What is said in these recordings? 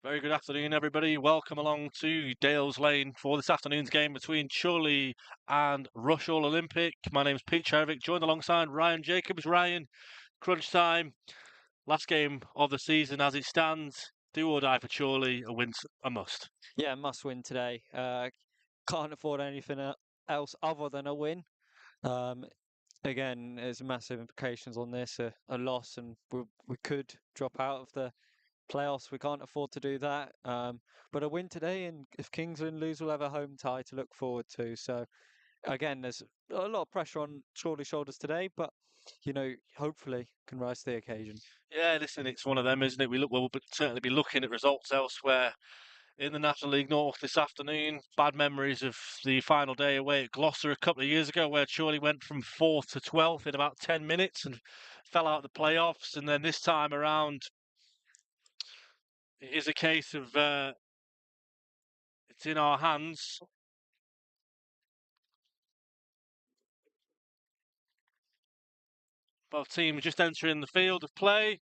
Very good afternoon, everybody. Welcome along to Dales Lane for this afternoon's game between Chorley and Rushall Olympic. My name's Pete Tscherewik, joined alongside Ryan Jacobs. Ryan, crunch time, last game of the season as it stands. Do or die for Chorley, a win's a must. Yeah, must win today. Can't afford anything else other than a win. Um, Again, there's massive implications on this. A loss, and we could drop out of the playoffs. We can't afford to do that. But a win today, and if Kingsland lose, we'll have a home tie to look forward to. So again, there's a lot of pressure on Chorley's shoulders today, but hopefully can rise to the occasion. Yeah, listen, it's one of them, isn't it? We'll certainly be looking at results elsewhere in the National League North this afternoon. Bad memories of the final day away at Gloucester a couple of years ago, where Chorley went from 4th to 12th in about 10 minutes and fell out of the playoffs. And then this time around, it is a case of it's in our hands. Both teams just entering the field of play.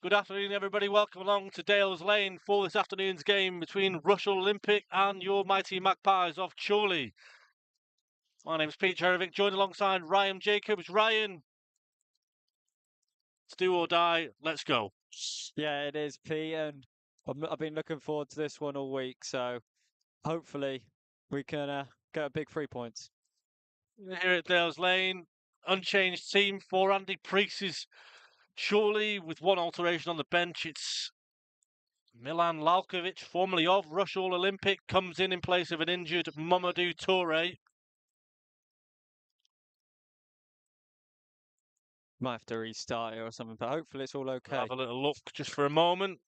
Good afternoon, everybody. Welcome along to Dales Lane for this afternoon's game between Rushall Olympic and your mighty Magpies of Chorley. My name's Pete Tscherewik, joined alongside Ryan Jacobs. Ryan, it's do or die. Let's go. Yeah, it is, Pete, and I've been looking forward to this one all week. So hopefully we can get a big 3 points. Here at Dales Lane, unchanged team for Andy Priest's Chorley with one alteration on the bench. It's Milan Lalkovic, formerly of Rushall Olympic, comes in place of an injured Mamadou Toure. Might have to restart it or something, but hopefully it's all okay. Have a little look just for a moment.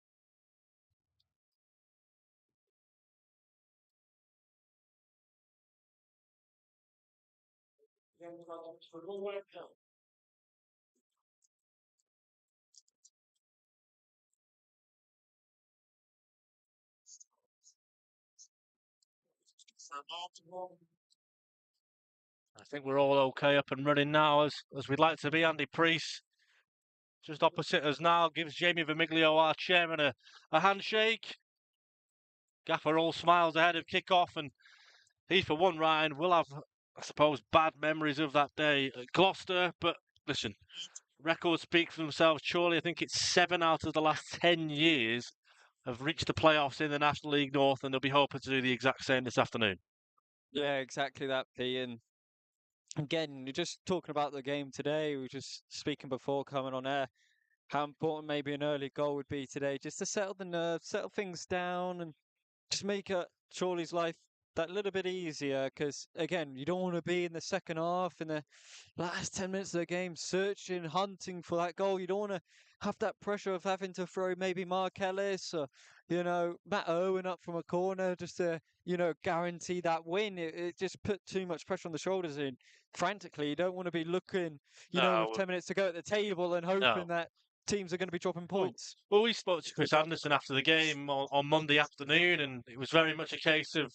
I think we're all okay up and running now as we'd like to be. Andy Priest just opposite us now gives Jamie Vermiglio, our chairman, a handshake. Gaffer all smiles ahead of kick-off, and he, for one, Ryan, will have, I suppose, bad memories of that day at Gloucester. But listen, records speak for themselves. Surely, I think it's 7 out of the last 10 years have reached the playoffs in the National League North, and they'll be hoping to do the exact same this afternoon. Yeah, exactly that, P. And again, you're just talking about the game today. We were just speaking before coming on air how important maybe an early goal would be today, just to settle the nerves, settle things down, and just make Chorley's life that little bit easier. Because again, you don't want to be in the second half in the last 10 minutes of the game, searching, hunting for that goal. You don't want to have that pressure of having to throw maybe Mark Ellis or Matt Owen up from a corner just to guarantee that win. It just put too much pressure on the shoulders. And frantically, you don't want to be looking, with No, 10 minutes to go at the table and hoping no. that teams are going to be dropping points. Well, we spoke to Chris Anderson after the game on Monday afternoon, and it was very much a case of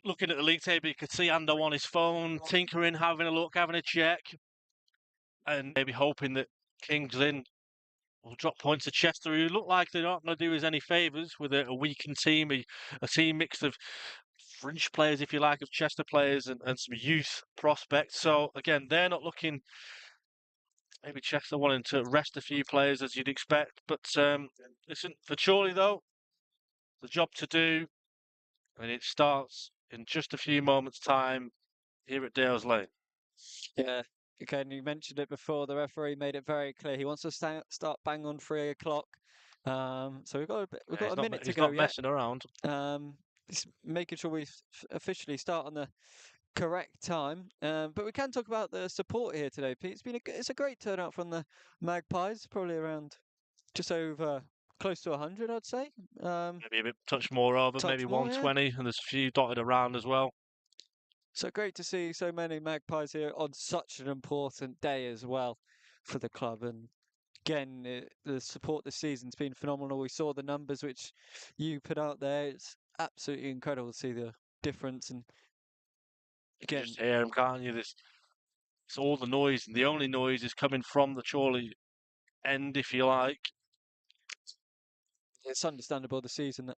looking at the league table. You could see Ando on his phone, tinkering, having a look, having a check, and maybe hoping that Kings Lynn will drop points to Chester, who look like they're not going to do us any favours with a weakened team, a team mixed of fringe players, if you like, of Chester players and some youth prospects. So, again, they're not looking. Maybe Chester wanting to rest a few players, as you'd expect. But listen, for Chorley, though, the job to do, and it starts in just a few moments' time here at Dales Lane. Yeah. Again, you mentioned it before. The referee made it very clear he wants to start bang on 3 o'clock. So we've got a minute to go. He's not messing around. Just making sure we officially start on the correct time. But we can talk about the support here today, Pete. It's a great turnout from the Magpies. Probably around just over close to 100, I'd say. Maybe a bit touch more over, maybe more, 120, and there's a few dotted around as well. So great to see so many Magpies here on such an important day as well for the club. And again, the support this season's been phenomenal. We saw the numbers which you put out there. It's absolutely incredible to see the difference. And again, You just hear them, can't you? It's all the noise, and the only noise is coming from the Chorley end, if you like. it's understandable the season that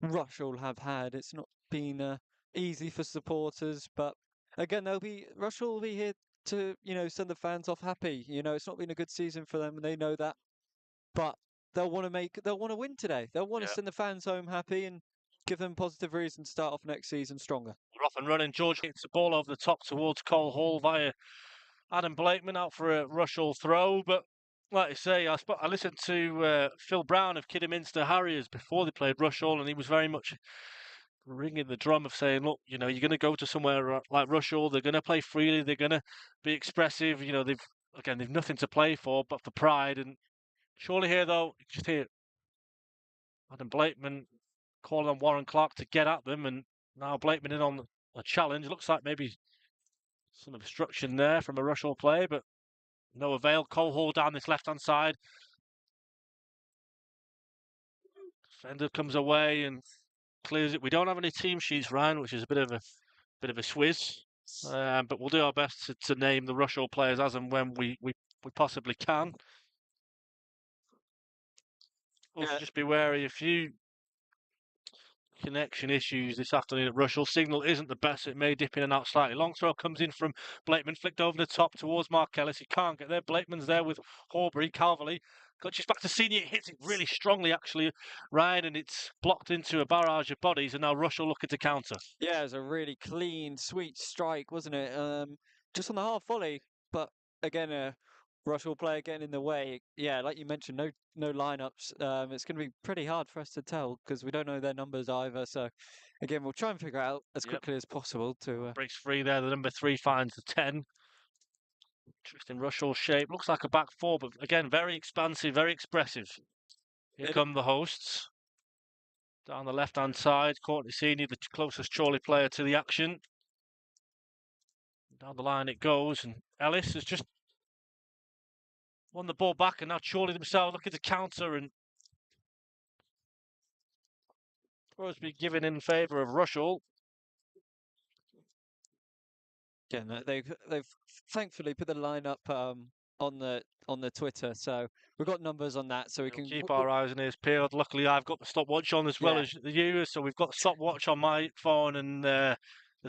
Rushall have had. It's not been easy for supporters, but again, Rushall will be here to send the fans off happy. It's not been a good season for them, and they know that. But they'll want to win today. They'll want to Yeah. send the fans home happy and give them positive reason to start off next season stronger. They're off and running. George hits the ball over the top towards Cole Hall via Adam Blakeman out for a Rushall throw. But like I say, I listened to Phil Brown of Kidderminster Harriers before they played Rushall, and he was very much ringing the drum of saying, look, you're going to go to somewhere like Rushall. They're going to play freely. They're going to be expressive. They've nothing to play for but for pride. And surely here, though, you just hear Adam Blakeman calling on Warren Clark to get at them, and now Blakeman in on a challenge. Looks like maybe some obstruction there from a Rushall play, but no avail. Cole Hall down this left-hand side. Defender comes away and clears it. We don't have any team sheets, Ryan, which is a bit of a swizz. But we'll do our best to name the Rushall players as and when we possibly can. Also, just be wary, a few connection issues this afternoon at Rushall. Signal isn't the best. It may dip in and out slightly. Long throw comes in from Blakeman, flicked over the top towards Mark Ellis. He can't get there. Blakeman's there with Horbury. Calverley got just back to Senior. It hits it really strongly, actually, Ryan, and it's blocked into a barrage of bodies. And now Rushall looking to counter. Yeah, it was a really clean, sweet strike, wasn't it? Just on the half volley, but again, a Rushall player getting in the way. Yeah, like you mentioned, no lineups. It's going to be pretty hard for us to tell because we don't know their numbers either. So again, we'll try and figure out as quickly as possible to. Breaks free there. The number 3 finds the 10. Interesting Rushall shape. Looks like a back four, but again, very expansive, very expressive. Here come the hosts. Down the left-hand side, Courtney Senior, the closest Chorley player to the action. Down the line it goes, and Ellis has just won the ball back, and now Chorley themselves looking to counter, and throws be given in favour of Rushall. Yeah, they've thankfully put the lineup on the Twitter, so we've got numbers on that, so we can keep our eyes and ears peeled. Luckily, I've got the stopwatch on as well as you, so we've got the stopwatch on my phone and the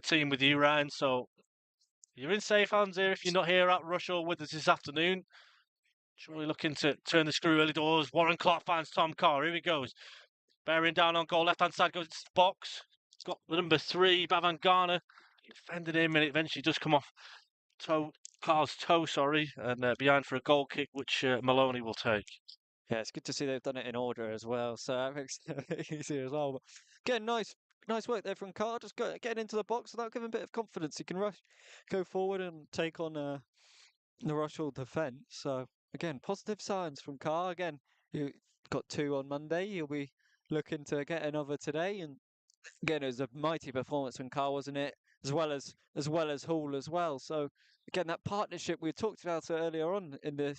team with you, Ryan. So you're in safe hands here if you're not here at Rushall with us this afternoon. Surely looking to turn the screw early doors. Warren Clark finds Tom Carr. Here he goes. Bearing down on goal. Left-hand side goes into the box. It's got the number 3, Bavan Garner, defended him, and it eventually does come off Carr's toe, and behind for a goal kick, which Maloney will take. Yeah, it's good to see they've done it in order as well, so that makes it easier as well. But again, nice work there from Carr. Just getting into the box, and that'll give him a bit of confidence. He can go forward and take on the Rushall defence. So again, positive signs from Carr. Again, he got 2 on Monday. He'll be looking to get another today, and again, it was a mighty performance from Carr, wasn't it? As well as Hall as well. So again, that partnership we talked about earlier on in the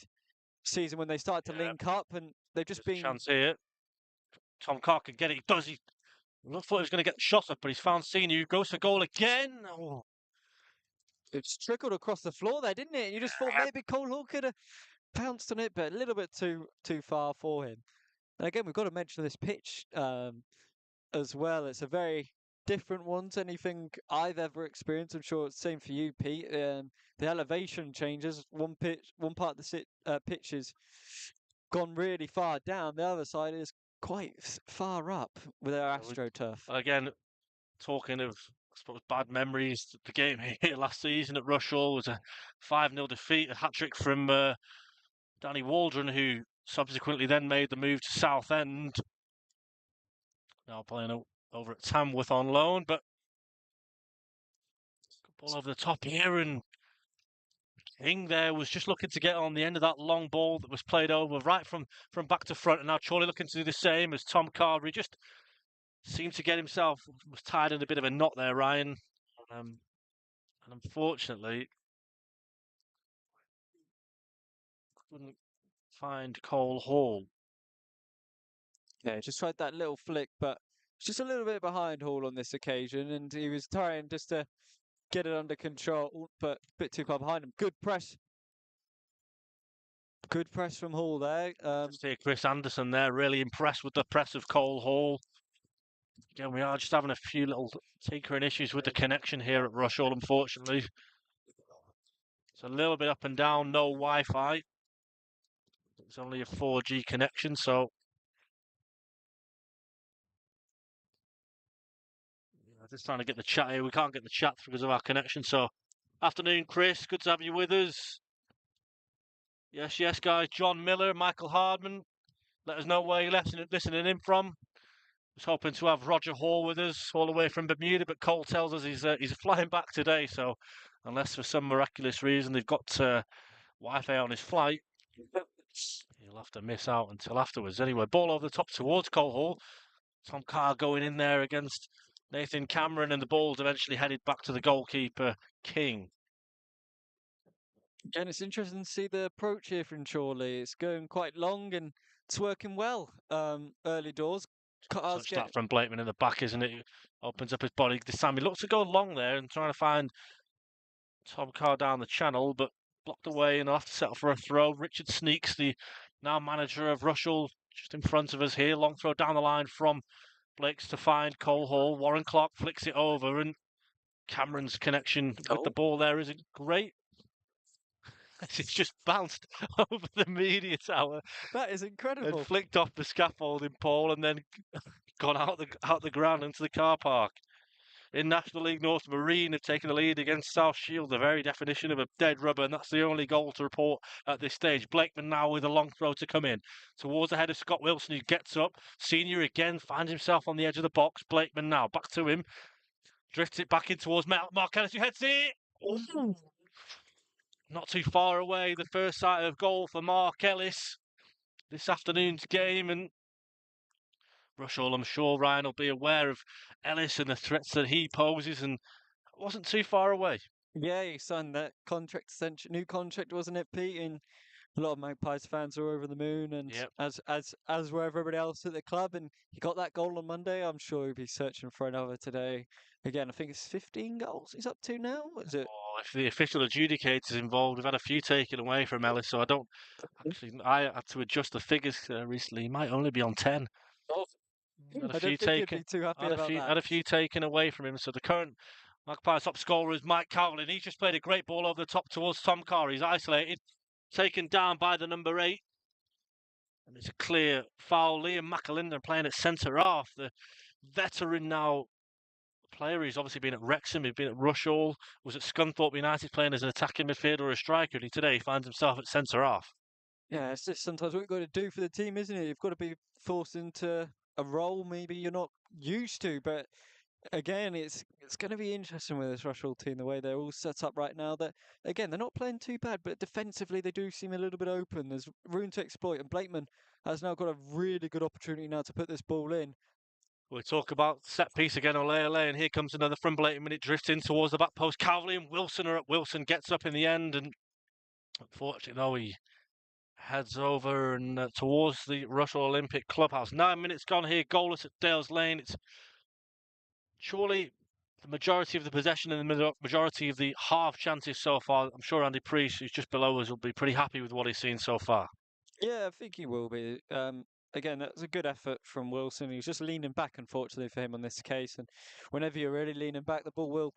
season when they started to link up, and they've just been. Chance here. Tom Carr can get it. He does. I thought he was going to get the shot up, but he's found Senior, who goes for goal again. Oh. It's trickled across the floor there, didn't it? You just thought maybe Cole Hall could have pounced on it, but a little bit too far for him. And again, we've got to mention this pitch as well. It's a very different one to anything I've ever experienced. I'm sure it's the same for you, Pete. The elevation changes. One part of the pitch is gone really far down. The other side is quite far up with our AstroTurf. Again, talking of, I suppose, bad memories, the game here last season at Rushall was a 5-0 defeat, a hat-trick from Danny Waldron, who subsequently then made the move to Southend. Now playing over at Tamworth on loan, but ball over the top here, and King there was just looking to get on the end of that long ball that was played over right from back to front, and now Chorley looking to do the same as Tom Carvery just seemed to get himself, was tied in a bit of a knot there, Ryan, and unfortunately couldn't find Cole Hall. Yeah, just tried that little flick, but just a little bit behind Hall on this occasion, and he was trying just to get it under control, but a bit too far behind him. Good press Good press from Hall there. Just hear Chris Anderson there, really impressed with the press of Cole Hall. Again, we are just having a few little tinkering issues with the connection here at Rushall, unfortunately. It's a little bit up and down, no Wi-Fi. It's only a 4G connection, so just trying to get the chat here. We can't get the chat because of our connection. So, afternoon, Chris. Good to have you with us. Yes, guys. John Miller, Michael Hardman. Let us know where you're listening in from. Was hoping to have Roger Hall with us all the way from Bermuda, but Cole tells us he's flying back today. So, unless for some miraculous reason they've got Wi-Fi on his flight, he'll have to miss out until afterwards. Anyway, ball over the top towards Cole Hall. Tom Carr going in there against Nathan Cameron, and the ball's eventually headed back to the goalkeeper, King. And it's interesting to see the approach here from Chorley. It's going quite long and it's working well. Early doors. Touch that from Blakeman in the back, isn't it? He opens up his body. This time he looks to go long there and trying to find Tom Carr down the channel, but blocked away and off to settle for a throw. Richard Sneaks, the now manager of Rushall, just in front of us here. Long throw down the line from Blakes to find Cole Hall. Warren Clark flicks it over, and Cameron's connection with the ball there isn't great. It's just bounced over the media tower. That is incredible. And flicked off the scaffolding pole and then gone out the ground into the car park. In National League North, Marine have taken the lead against South Shield, the very definition of a dead rubber, and that's the only goal to report at this stage. Blakeman now with a long throw to come in towards the head of Scott Wilson, who gets up. Senior again finds himself on the edge of the box. Blakeman now back to him, drifts it back in towards Mark Ellis, who heads it. Oh. Not too far away, the first sight of goal for Mark Ellis this afternoon's game, and Rushall, I'm sure Ryan will be aware of Ellis and the threats that he poses, and it wasn't too far away. Yeah, he signed that contract extension, new contract, wasn't it, Pete? And a lot of Magpies fans are over the moon, and as were everybody else at the club. And he got that goal on Monday. I'm sure he'll be searching for another today. Again, I think it's 15 goals he's up to now. Is it? Oh, if the official adjudicator's involved, we've had a few taken away from Ellis, so I had to adjust the figures recently. He might only be on 10. Oh. Had a few taken away from him. So the current Magpies top scorer is Mike Cowlin. He's just played a great ball over the top towards Tom Carr. He's isolated, taken down by the number 8. And it's a clear foul. Liam McAlinden playing at centre half. The veteran now player. He's obviously been at Wrexham, he's been at Rushall, was at Scunthorpe United playing as an attacking midfielder or a striker. And today he finds himself at centre half. Yeah, it's just sometimes what you've got to do for the team, isn't it? You've got to be forced into a role maybe you're not used to, but again, it's going to be interesting with this Rushall team, the way they're all set up right now. That again, they're not playing too bad, but defensively they do seem a little bit open. There's room to exploit, and Blakeman has now got a really good opportunity now to put this ball in. We talk about set piece again, Ole, and here comes another from Blakeman. It drifts in towards the back post. Cowley and Wilson are at Wilson, gets up in the end, and unfortunately, though, he heads over and towards the Rushall Olympic clubhouse. 9 minutes gone here, goalless at Dales Lane. It's surely the majority of the possession and the majority of the half chances so far. I'm sure Andy Priest, who's just below us, will be pretty happy with what he's seen so far. Yeah, I think he will be. Again, that was a good effort from Wilson. He was just leaning back, unfortunately, for him on this case. And whenever you're really leaning back, the ball will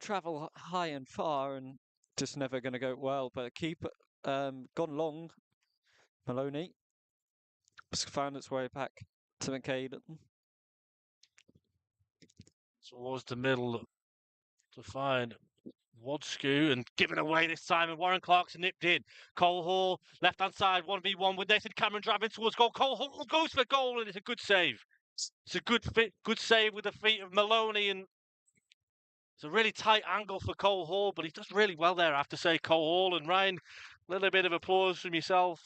travel high and far and just never going to go well. But keeper gone long. Maloney found its way back to McCaden. Towards the middle to find Wadsku and given away this time, and Warren Clark's nipped in. Cole Hall, left-hand side, 1v1 with Nathan Cameron driving towards goal. Cole Hall goes for goal, and it's a good save. It's a good save with the feet of Maloney, and it's a really tight angle for Cole Hall, but he does really well there, I have to say, Cole Hall. And Ryan, a little bit of applause from yourself.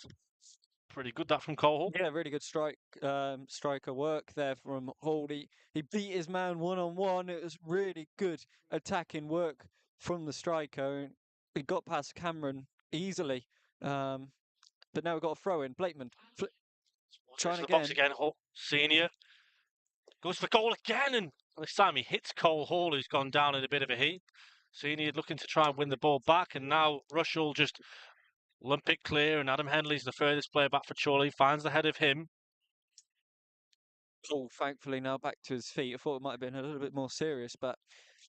Pretty good that from Cole Hall. Yeah, really good striker work there from Hall. He beat his man one-on-one. It was really good attacking work from the striker. He got past Cameron easily. But now we've got a throw in. Blakeman trying again. Box again. Senior goes for goal again, and this time he hits Cole Hall, who's gone down in a bit of a heat. Senior looking to try and win the ball back, and now Rushall just Olympic clear, and Adam Henley's the furthest player back for Chorley. Finds the head of him. Oh, thankfully now back to his feet. I thought it might have been a little bit more serious, but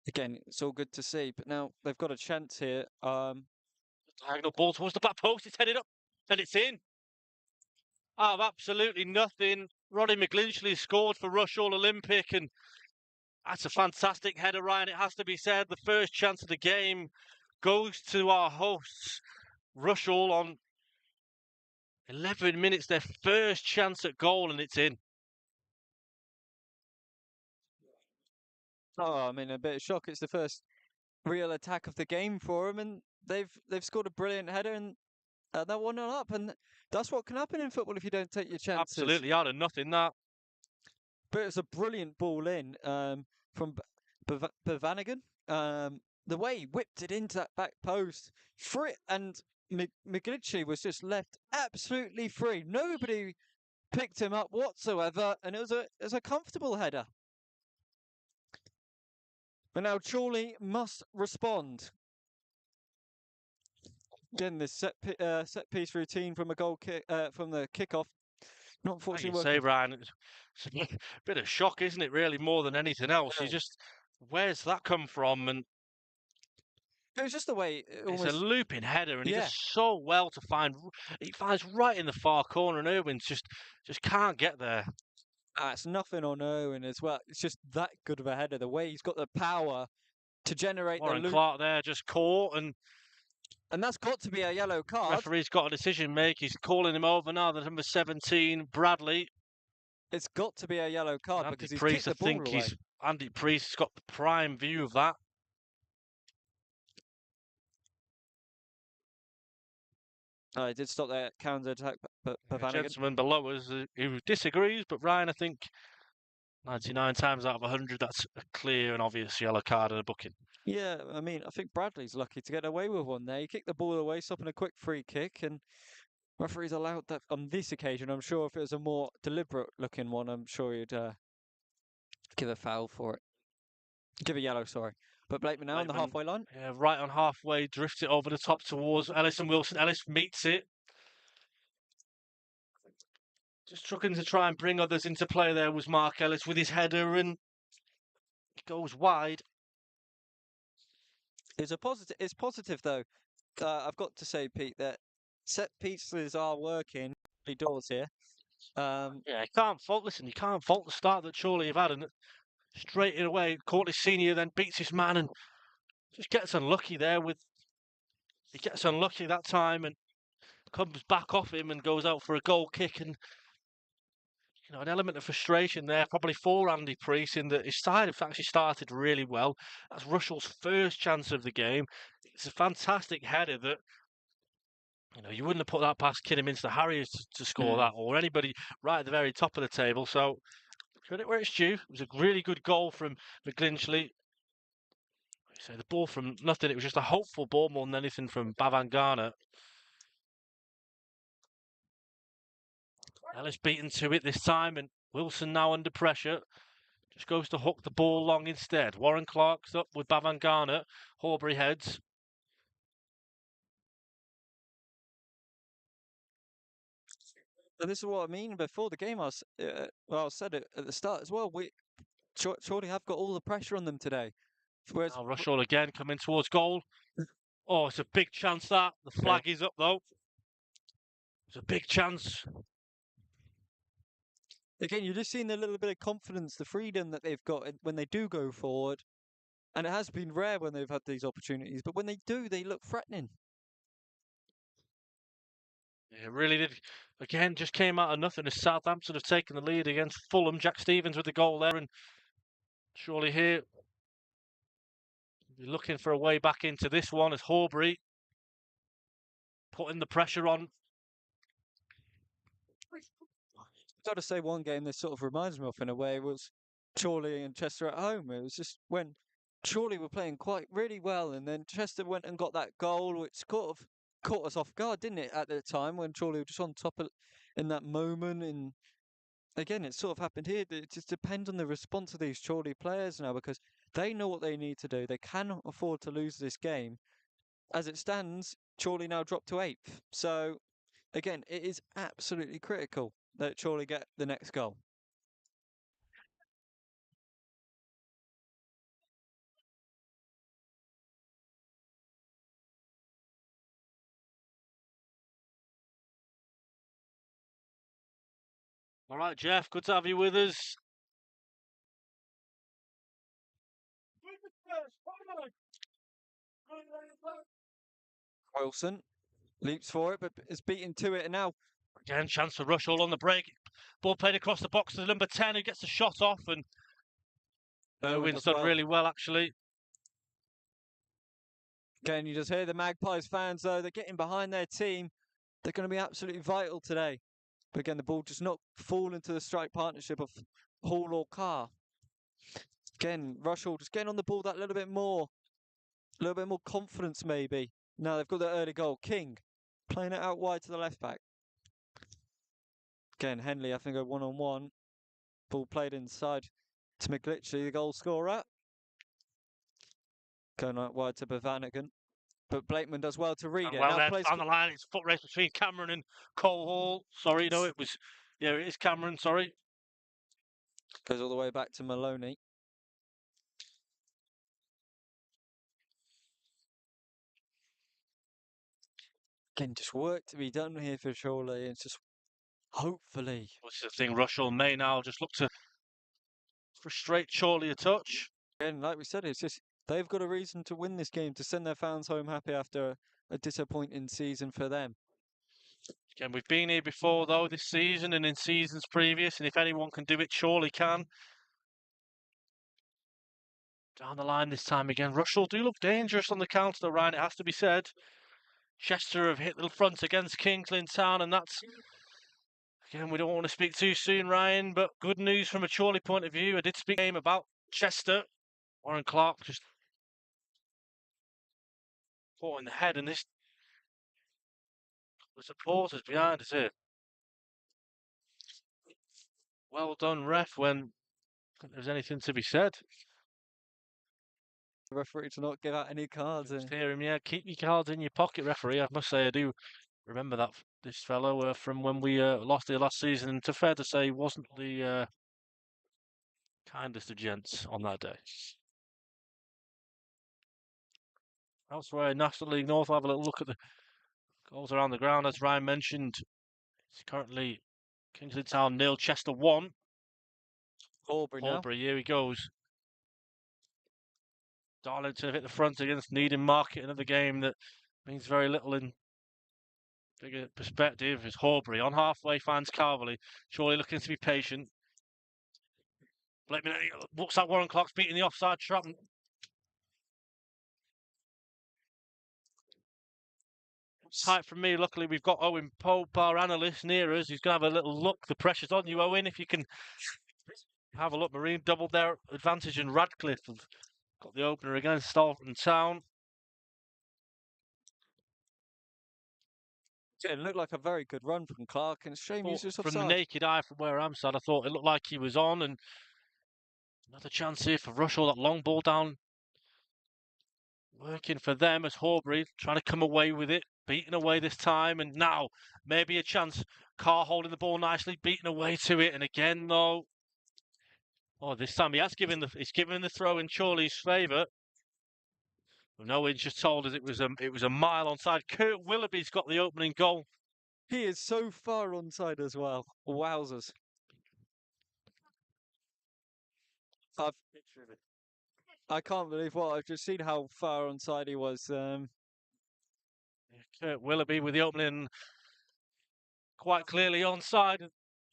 again, it's all good to see. But now they've got a chance here. Diagonal ball towards the back post. It's headed up, and it's in. Out of absolutely nothing, Roddy McGlinchey scored for Rushall Olympic, and that's a fantastic header, Ryan. It has to be said. The first chance of the game goes to our hosts, Rushall, on 11 minutes. Their first chance at goal, and it's in. Oh, I mean, a bit of shock. It's the first real attack of the game for them, and they've scored a brilliant header, and they're 1-0 up, and that's what can happen in football if you don't take your chances. Absolutely out of nothing, that. But it's a brilliant ball in from Bavanigan. The way he whipped it into that back post, free, and McGlinchey was just left absolutely free. Nobody picked him up whatsoever, and it was a comfortable header. But now Chorley must respond. Again, this set piece routine from a goal kick from the kickoff. Not unfortunately say, Ryan, it's a bit of shock, isn't it? Really, more than anything else. You just, where's that come from? And it was just the way it's a looping header, and he Yeah. does so well to find. He finds right in the far corner, and Irwin just can't get there. It's nothing on Owen as well. It's just that good of a header. The way he's got the power to generate Warren the loop. Clark there just caught, and that's got to be a yellow card. Referee's got a decision make. He's calling him over now. The number 17, Bradley. It's got to be a yellow card Andy because he's Priest, kicked the ball away. Andy Priest's got the prime view of that. He did stop that counter attack, but A gentleman below us who disagrees, but Ryan, I think 99 times out of 100, that's a clear and obvious yellow card and a booking. Yeah, I mean, I think Bradley's lucky to get away with one there. He kicked the ball away, stopping a quick free kick, and referee's allowed that on this occasion. I'm sure if it was a more deliberate-looking one, I'm sure he'd give a foul for it. Give a yellow, sorry. But Blakeman now on the halfway line. Yeah, right on halfway, drifts it over the top towards Ellis and Wilson. Ellis meets it. Just looking to try and bring others into play there was Mark Ellis with his header, and it goes wide. It's positive though. I've got to say, Pete, that set pieces are working doors here. Yeah, you can't fault. Listen, you can't fault the start that Chorley have had, and straight away, Courtney Senior then beats his man and just gets unlucky there. He gets unlucky that time and comes back off him and goes out for a goal kick, and an element of frustration there, probably for Andy Priest, in that his side have actually started really well. That's Rushall's first chance of the game. It's a fantastic header that, you wouldn't have put that past Kidderminster Harriers to score that, or anybody right at the very top of the table. So, credit where it's due. It was a really good goal from McGlinchey. So the ball from nothing, it was just a hopeful ball more than anything from Bavangana. Ellis beaten to it this time, and Wilson now under pressure. Just goes to hook the ball long instead. Warren Clark's up with Bavangana. Horbury heads. And this is what I mean. Before the game, I said it at the start as well. Chorley have got all the pressure on them today. Whereas Rushall again coming towards goal. Oh, it's a big chance that. The flag is up though. It's a big chance. Again, you're just seeing a little bit of confidence, the freedom that they've got when they do go forward. And it has been rare when they've had these opportunities, but when they do, they look threatening. It really did. Again, just came out of nothing as Southampton have taken the lead against Fulham. Jack Stevens with the goal there, and surely here we're looking for a way back into this one as Horbury putting the pressure on. I've got to say, one game this sort of reminds me of in a way was Chorley and Chester at home. It was just when Chorley were playing really well, and then Chester went and got that goal, which sort of caught us off guard, didn't it, at the time when Chorley were just on top in that moment. And again, it sort of happened here. It just depends on the response of these Chorley players now, because they know what they need to do. They cannot afford to lose this game. as it stands, Chorley now dropped to 8th. So, again, it is absolutely critical that Chorley get the next goal. All right, Jeff, good to have you with us. Wilson leaps for it, but is beaten to it now. Again, chance for Rushall on the break. Ball played across the box to number 10, who gets the shot off, and Irwin's done really well, actually. Again, you just hear the Magpies fans, though. They're getting behind their team. They're going to be absolutely vital today. But again, the ball does not fall into the strike partnership of Hall or Carr. Again, Rushall just getting on the ball that little bit more. A little bit more confidence, maybe. Now they've got the early goal. King playing it out wide to the left back. Again, Henley, I think, a one-on-one. Ball played inside to McGlitchley, the goal scorer. Going out wide to Bavanigan. But Blakeman does well to read it. Well, now there, on the line, it's foot race between Cameron and Cole Hall. Sorry, no, it was... Yeah, it is Cameron, sorry. Goes all the way back to Maloney. Again, just work to be done here for Chorley. It's just hopefully. What's the thing? Rushall may now just look to frustrate Chorley a touch. Again, like we said, it's just they've got a reason to win this game, to send their fans home happy after a disappointing season for them. Again, we've been here before, though, this season and in seasons previous, and if anyone can do it, Chorley can. Down the line this time again. Rushall do look dangerous on the counter, though, Ryan, it has to be said. Chester have hit the front against Kingsley Town, and that's... Again, we don't want to speak too soon, Ryan, but good news from a Chorley point of view. I did speak game about Chester. Warren Clark just caught in the head, and this... The supporters behind us here. Well done, ref, when there's anything to be said. The referee to not give out any cards. Just hear him, yeah, keep your cards in your pocket, referee. I must say, I do remember that this fellow from when we lost here last season. And to fair to say, he wasn't the kindest of gents on that day. Elsewhere, National League North, we'll have a little look at the goals around the ground. As Ryan mentioned, it's currently Kingsley Town 0, Chester 1. Aubrey, here he goes. Darlington have hit the front against Needham Market, another game that means very little in bigger perspective. Is Horbury on halfway, finds Carverley. Chorley looking to be patient. Blakeman looks at Warren Clark's beating the offside trap. Tight from me. Luckily, we've got Owen Pope, our analyst, near us. He's going to have a little look. The pressure's on you, Owen. If you can have a look, Marine doubled their advantage, and Radcliffe have got the opener against Alton Town. It looked like a very good run from Clark, and it's a shame he's just offside. From the naked eye, from where I'm sat, I thought it looked like he was on, and another chance here for Rushall. That long ball down, working for them as Horbury trying to come away with it, beating away this time, and now maybe a chance. Carr holding the ball nicely, beating away to it, and again though, this time he's given the throw in Chorley's favour. No inch just told us it was a mile onside. Kurt Willoughby's got the opening goal. He is so far onside as well. Wowzers. I can't believe what I've just seen, how far onside he was. Kurt Willoughby with the opening quite clearly onside,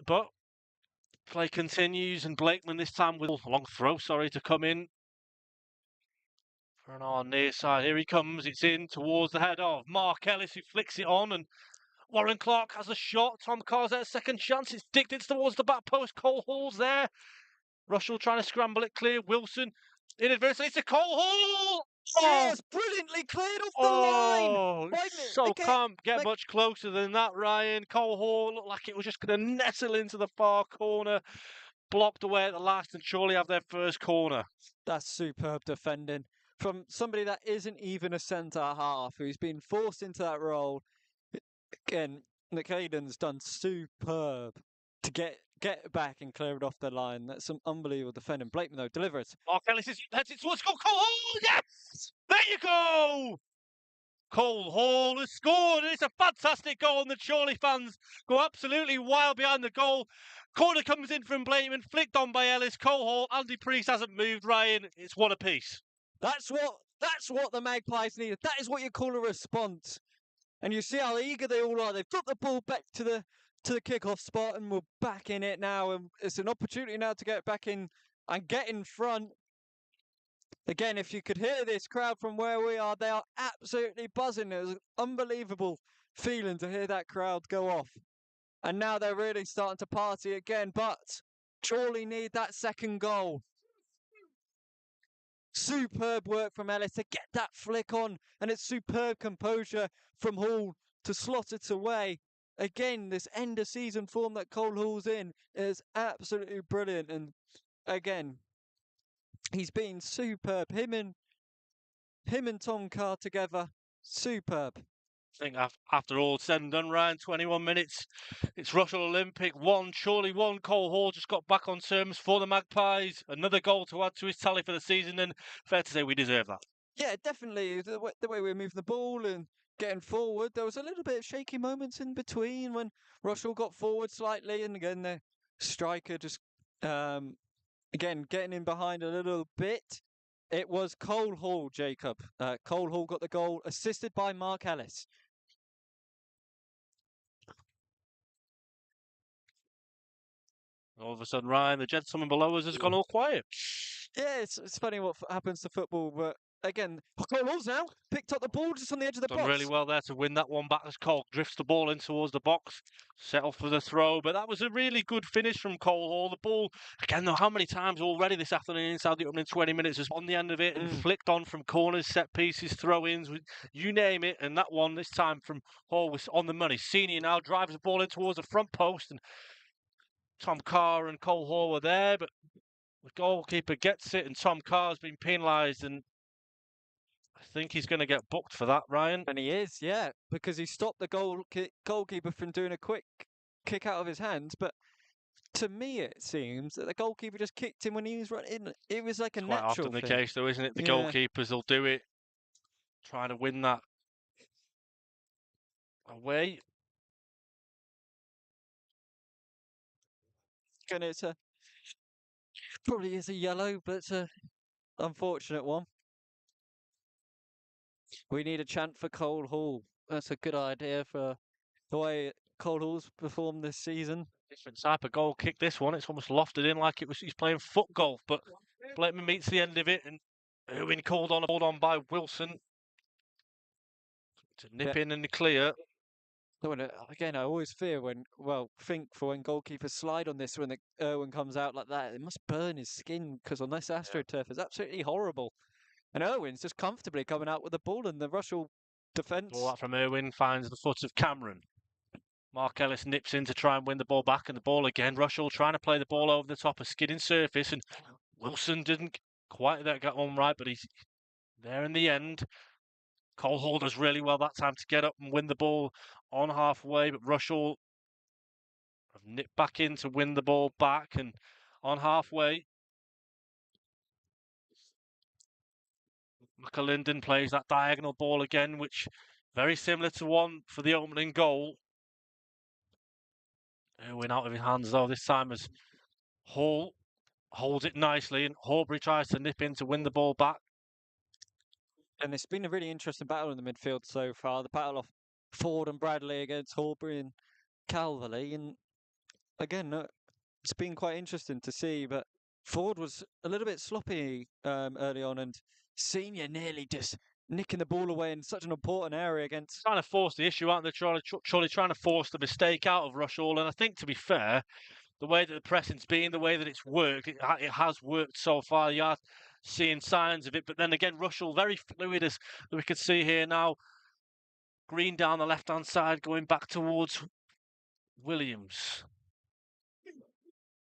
but play continues, and Blakeman this time with a long throw, to come in. For our near side, here he comes, it's in towards the head of Mark Ellis, who flicks it on, and Warren Clark has a shot. Tom Carr's a second chance, it's dicked towards the back post. Cole Hall's there. Rushall trying to scramble it clear. Wilson inadvertently, it's a Cole Hall! Yes, brilliantly cleared off the line! So can't get much closer than that, Ryan. Cole Hall looked like it was just going to nestle into the far corner. Blocked away at the last, and Chorley have their first corner. That's superb defending from somebody that isn't even a centre half, who's been forced into that role. Again, Nick Hayden's done superb to get back and clear it off the line. That's some unbelievable defending. Blakeman, though, delivers. Mark Ellis heads it towards goal. Oh, yes! There you go! Cole Hall has scored, and it's a fantastic goal, and the Chorley fans go absolutely wild behind the goal. Corner comes in from Blakeman, flicked on by Ellis. Cole Hall, Andy Priest hasn't moved, Ryan. It's one apiece. That's what the Magpies needed. That is what you call a response. And you see how eager they all are. They've got the ball back to the kickoff spot, and we're back in it now. And it's an opportunity now to get back in and get in front. Again, if you could hear this crowd from where we are, they are absolutely buzzing. It was an unbelievable feeling to hear that crowd go off. And now they're really starting to party again. But Chorley need that second goal. Superb work from Ellis to get that flick on, and it's superb composure from Hall to slot it away. Again, this end of season form that Cole Hall's in is absolutely brilliant, and again, he's been superb. Him and Tom Carr together, superb. I think after all said and done, Ryan, 21 minutes. It's Rushall Olympic 1, Chorley 1. Cole Hall just got back on terms for the Magpies. Another goal to add to his tally for the season, and fair to say we deserve that. Yeah, definitely. The way we were moving the ball and getting forward, there was a little bit of shaky moments in between when Rushall got forward slightly, and again the striker just again getting in behind a little bit. It was Cole Hall, Jacob. Cole Hall got the goal, assisted by Mark Ellis. All of a sudden, Ryan, the gentleman below us, has gone all quiet. Yeah, it's funny what happens to football, but again, Cole Hall's now picked up the ball just on the edge of the box. Done really well there to win that one back as Cole drifts the ball in towards the box, set off for the throw. But that was a really good finish from Cole Hall. The ball, again, though, how many times already this afternoon inside the opening 20 minutes was on the end of it and flicked on from corners, set pieces, throw-ins, you name it. And that one this time from Hall was on the money. Senior now drives the ball in towards the front post, and Tom Carr and Cole Hall were there, but the goalkeeper gets it, and Tom Carr's been penalised, and I think he's going to get booked for that, Ryan. And he is, yeah, because he stopped the goalkeeper from doing a quick kick out of his hands. But to me, it seems that the goalkeeper just kicked him when he was running. It was like a natural Quite often the thing. case, though, isn't it? The Yeah. goalkeepers will do it, trying to win that away. And it's probably is a yellow, but it's a unfortunate one. We need a chant for Cole Hall. That's a good idea for the way Cole Hall's performed this season. Different type of goal kick, this one. It's almost lofted in like he's playing foot golf, but Blakeman meets the end of it, and Irwin called on by Wilson to nip in and clear. Again, I always fear when goalkeepers slide on this when Irwin comes out like that. It must burn his skin because on this AstroTurf is absolutely horrible. And Irwin's just comfortably coming out with the ball, and the Rushall defence. Ball out from Irwin finds the foot of Cameron. Mark Ellis nips in to try and win the ball back, and the ball again. Rushall trying to play the ball over the top, a skidding surface, and Wilson didn't quite get on right, but he's there in the end. Cole Hall does really well that time to get up and win the ball on halfway, but Rushall have nipped back in to win the ball back, and on halfway, McAlinden plays that diagonal ball again, which very similar to one for the opening goal. Irwin out of his hands though this time as Hall holds it nicely, and Horbury tries to nip in to win the ball back. And it's been a really interesting battle in the midfield so far. The battle of Ford and Bradley against Horbury and Calverley. And again, it's been quite interesting to see, but Ford was a little bit sloppy early on, and Senior nearly just nicking the ball away in such an important area against... Trying to force the issue, aren't they? Chorley trying to force the mistake out of Rushall. And I think, to be fair, the way that the pressing's been, the way that it's worked, it has worked so far. You are seeing signs of it. But then again, Rushall, very fluid, as we can see here now. Green down the left-hand side, going back towards Williams.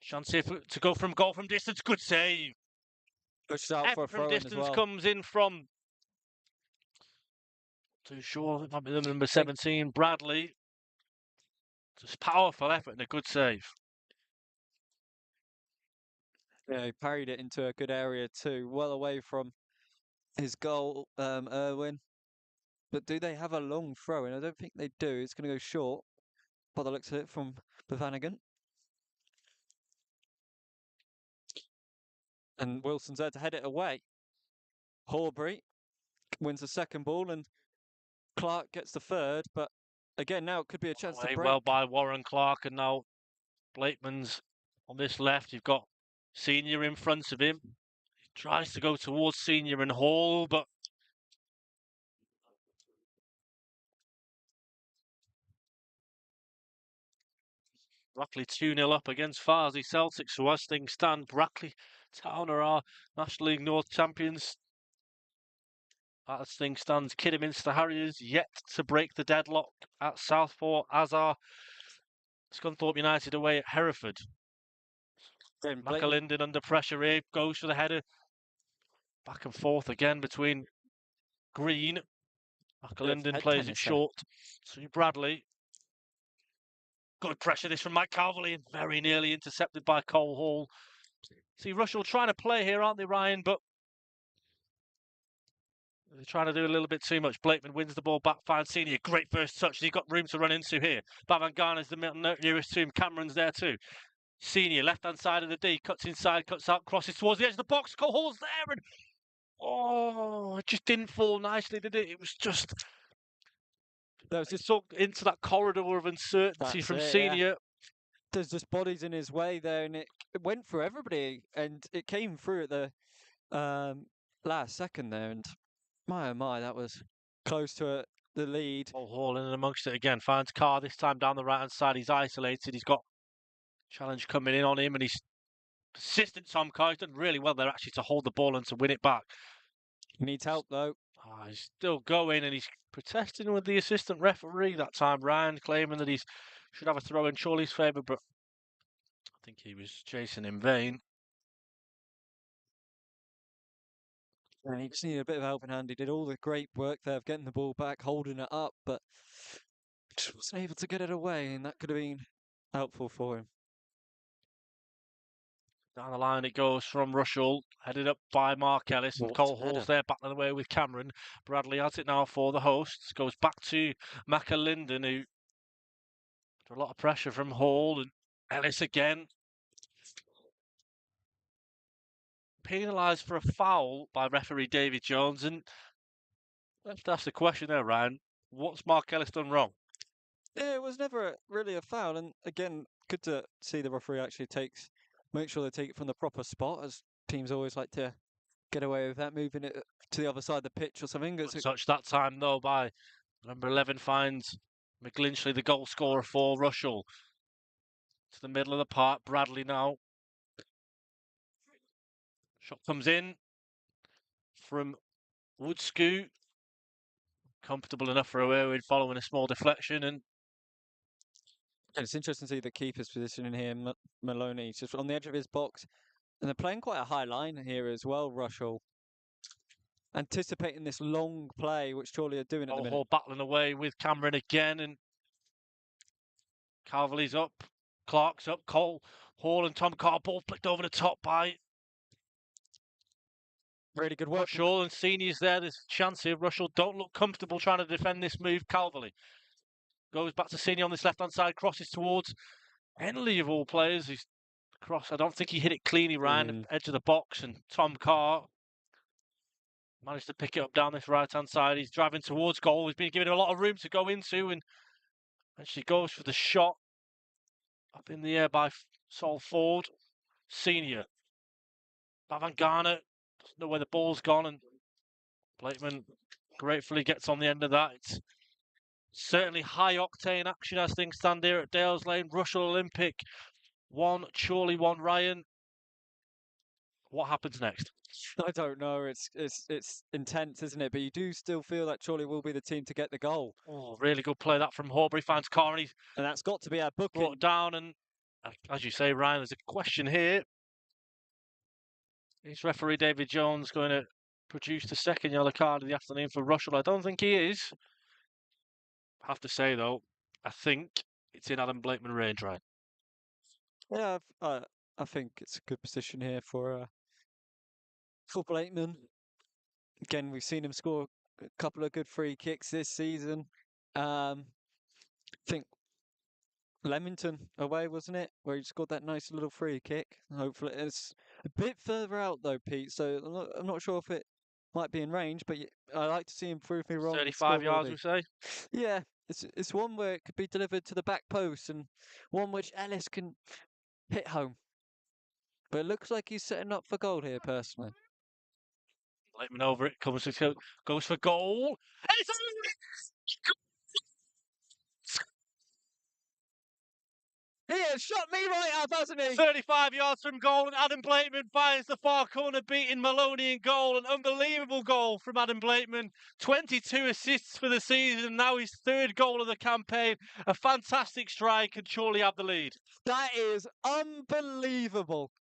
Chance here to go from goal from distance. Good save. Pushed out for a throw from distance comes in from too sure. It might be the number 17, Bradley. Just powerful effort and a good save. Yeah, he parried it into a good area too, well away from his goal, Irwin. But do they have a long throw in? I don't think they do. It's going to go short by the looks of it from Bavanigan. And Wilson's there to head it away. Horbury wins the second ball and Clark gets the third. But again, now it could be a chance to break. Well by Warren Clark, and now Blakeman's on this left. You've got Senior in front of him. He tries to go towards Senior and Hall, but Brackley 2-0 up against Farsley Celtic. So as things stand, Brackley Town are our National League North champions. As things stand, Kidderminster Harriers yet to break the deadlock at Southport, as are Scunthorpe United away at Hereford. McAlinden under pressure here, goes for the header. Back and forth again between Green. McAlinden plays it short to Bradley. Good pressure this from Mike Calverley, and very nearly intercepted by Cole Hall. See, Rushall trying to play here, aren't they, Ryan? But they're trying to do a little bit too much. Blakeman wins the ball back, finds Senior. Great first touch. He's got room to run into here. Bavangana's the nearest to him. Cameron's there too. Senior, left-hand side of the D, cuts inside, cuts out, crosses towards the edge of the box. Cole Hall's there, and oh, it just didn't fall nicely, did it? It was just... That was just into that corridor of uncertainty from Senior. Yeah. There's just bodies in his way there, and it went through everybody, and it came through at the last second there, and my oh my, that was close to the lead. Oh, Hall in and amongst it again, finds Carr this time down the right-hand side. He's isolated, he's got challenge coming in on him, and he's persistent. Tom Carr, he's done really well there actually to hold the ball and to win it back. He needs help though. Oh, he's still going, and he's protesting with the assistant referee that time, Ryan, claiming that he should have a throw in Chorley's favour, but I think he was chasing in vain. And he just needed a bit of a helping hand. He did all the great work there of getting the ball back, holding it up, but just wasn't able to get it away, and that could have been helpful for him. Down the line it goes from Rushall, headed up by Mark Ellis, and Cole Hall's there battling away with Cameron. Bradley has it now for the hosts, goes back to McAlinden, who under a lot of pressure from Hall, and Ellis again. Penalised for a foul by referee David Jones, and let's ask the question there, Ryan. What's Mark Ellis done wrong? Yeah, it was never really a foul, and again, good to see the referee actually make sure they take it from the proper spot, as teams always like to get away with that, moving it to the other side of the pitch or something. Touch that time though by number 11 finds McGlinchley, the goal scorer for Rushall. To the middle of the park, Bradley now. Shot comes in from Woodscoot. Comfortable enough for Irwin following a small deflection, and it's interesting to see the keeper's position in here. Maloney, he's just on the edge of his box, and they're playing quite a high line here as well. Rushall anticipating this long play, which Chorley are doing at the minute. Hall battling away with Cameron again, and Calverley's up, Clark's up, Cole Hall and Tom Carr, ball flicked over the top by really good work. Rushall, and Senior's there. There's a chance here. Rushall don't look comfortable trying to defend this move. Calverley goes back to Senior on this left-hand side, crosses towards Henley of all players. He's cross. I don't think he hit it cleanly, Ryan, edge of the box, and Tom Carr managed to pick it up down this right-hand side. He's driving towards goal. He's been given a lot of room to go into, and she goes for the shot up in the air by Sol Ford. Senior. Bavangana doesn't know where the ball's gone, and Blakeman gratefully gets on the end of that. It's certainly high-octane action as things stand here at Dales Lane. Rushall Olympic 1, Chorley 1, Ryan. What happens next? I don't know. It's intense, isn't it? But you do still feel that Chorley will be the team to get the goal. Oh, really good play that from Horbury. Finds Carr, and that's got to be our booking. Brought down, and as you say, Ryan, there's a question here. Is referee David Jones going to produce the second yellow card of the afternoon for Rushall? I don't think he is. have to say, though, I think it's in Adam Blakeman range, right? Yeah, I think it's a good position here for Blakeman. Again, we've seen him score a couple of good free kicks this season. I think Leamington away, wasn't it? Where he scored that nice little free kick. Hopefully, it's a bit further out though, Pete. So I'm not sure if it might be in range, but I like to see him prove me wrong. 35 yards, we say? Yeah, it's one where it could be delivered to the back post and one which Ellis can hit home. But it looks like he's setting up for goal here, personally. Blakeman over it, goes for goal. And it's He has shot me right up, hasn't he? 35 yards from goal, and Adam Blakeman finds the far corner, beating Maloney in goal. An unbelievable goal from Adam Blakeman. 22 assists for the season, now his third goal of the campaign. A fantastic strike, and Chorley have the lead. That is unbelievable.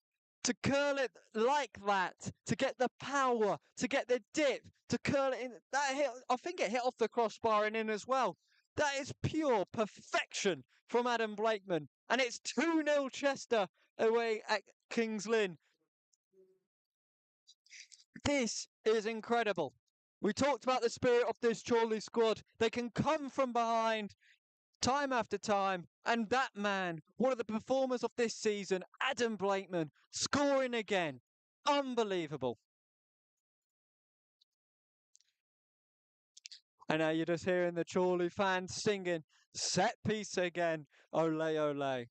To curl it like that, to get the power, to get the dip, to curl it in. That hit, I think it hit off the crossbar and in as well. That is pure perfection from Adam Blakeman. And it's 2-0 Chester away at Kings Lynn. This is incredible. We talked about the spirit of this Chorley squad. They can come from behind time after time. And that man, one of the performers of this season, Adam Blakeman, scoring again. Unbelievable. And now you're just hearing the Chorley fans singing, set piece again, ole ole.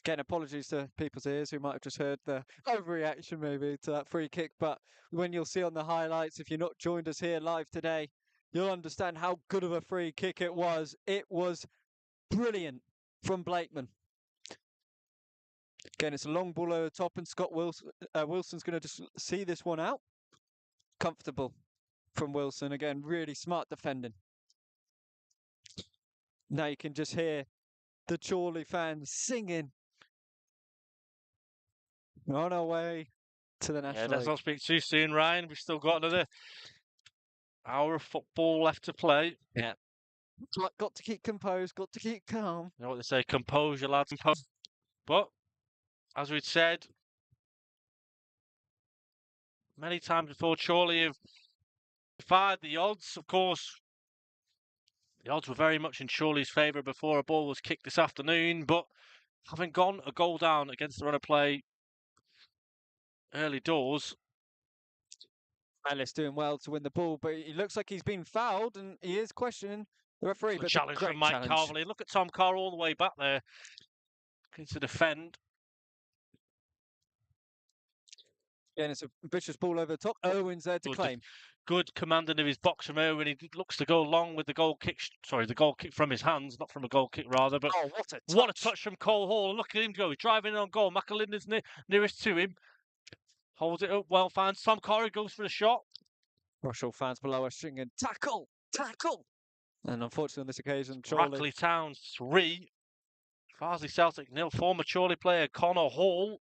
Again, apologies to people's ears who might have just heard the overreaction maybe to that free kick. But when you'll see on the highlights, if you're not joined us here live today, you'll understand how good of a free kick it was. It was brilliant from Blakeman. Again, it's a long ball over the top, and Scott Wilson's going to just see this one out. Comfortable from Wilson. Again, really smart defending. Now you can just hear the Chorley fans singing on our way to the National League. Let's not speak too soon, Ryan. We've still got another hour of football left to play. Yeah. Got to keep composed, got to keep calm. You know what they say, composure, lads. But, as we'd said many times before, Chorley have defied the odds. Of course, the odds were very much in Chorley's favour before a ball was kicked this afternoon, but having gone a goal down against the run of play early doors. Ellis doing well to win the ball, but he looks like he's been fouled, and he is questioning the referee. But challenge from Mike Carverley. Look at Tom Carr all the way back there, looking to defend. Yeah, and it's a vicious ball over the top. Owen's there to claim. Good commanding of his box from Owen. He looks to go long with the goal kick. Sorry, the goal kick from his hands, not from a goal kick rather. But oh, what a touch! What a touch from Cole Hall. Look at him go. He's driving in on goal. McAlinden's nearest to him. Holds it up well, finds Tom Corrie, goes for the shot. Rushall fans below us singing, tackle, tackle. And unfortunately on this occasion, Chorley. Brackley Town 3. Farsley Celtic 0. Former Chorley player Connor Hall.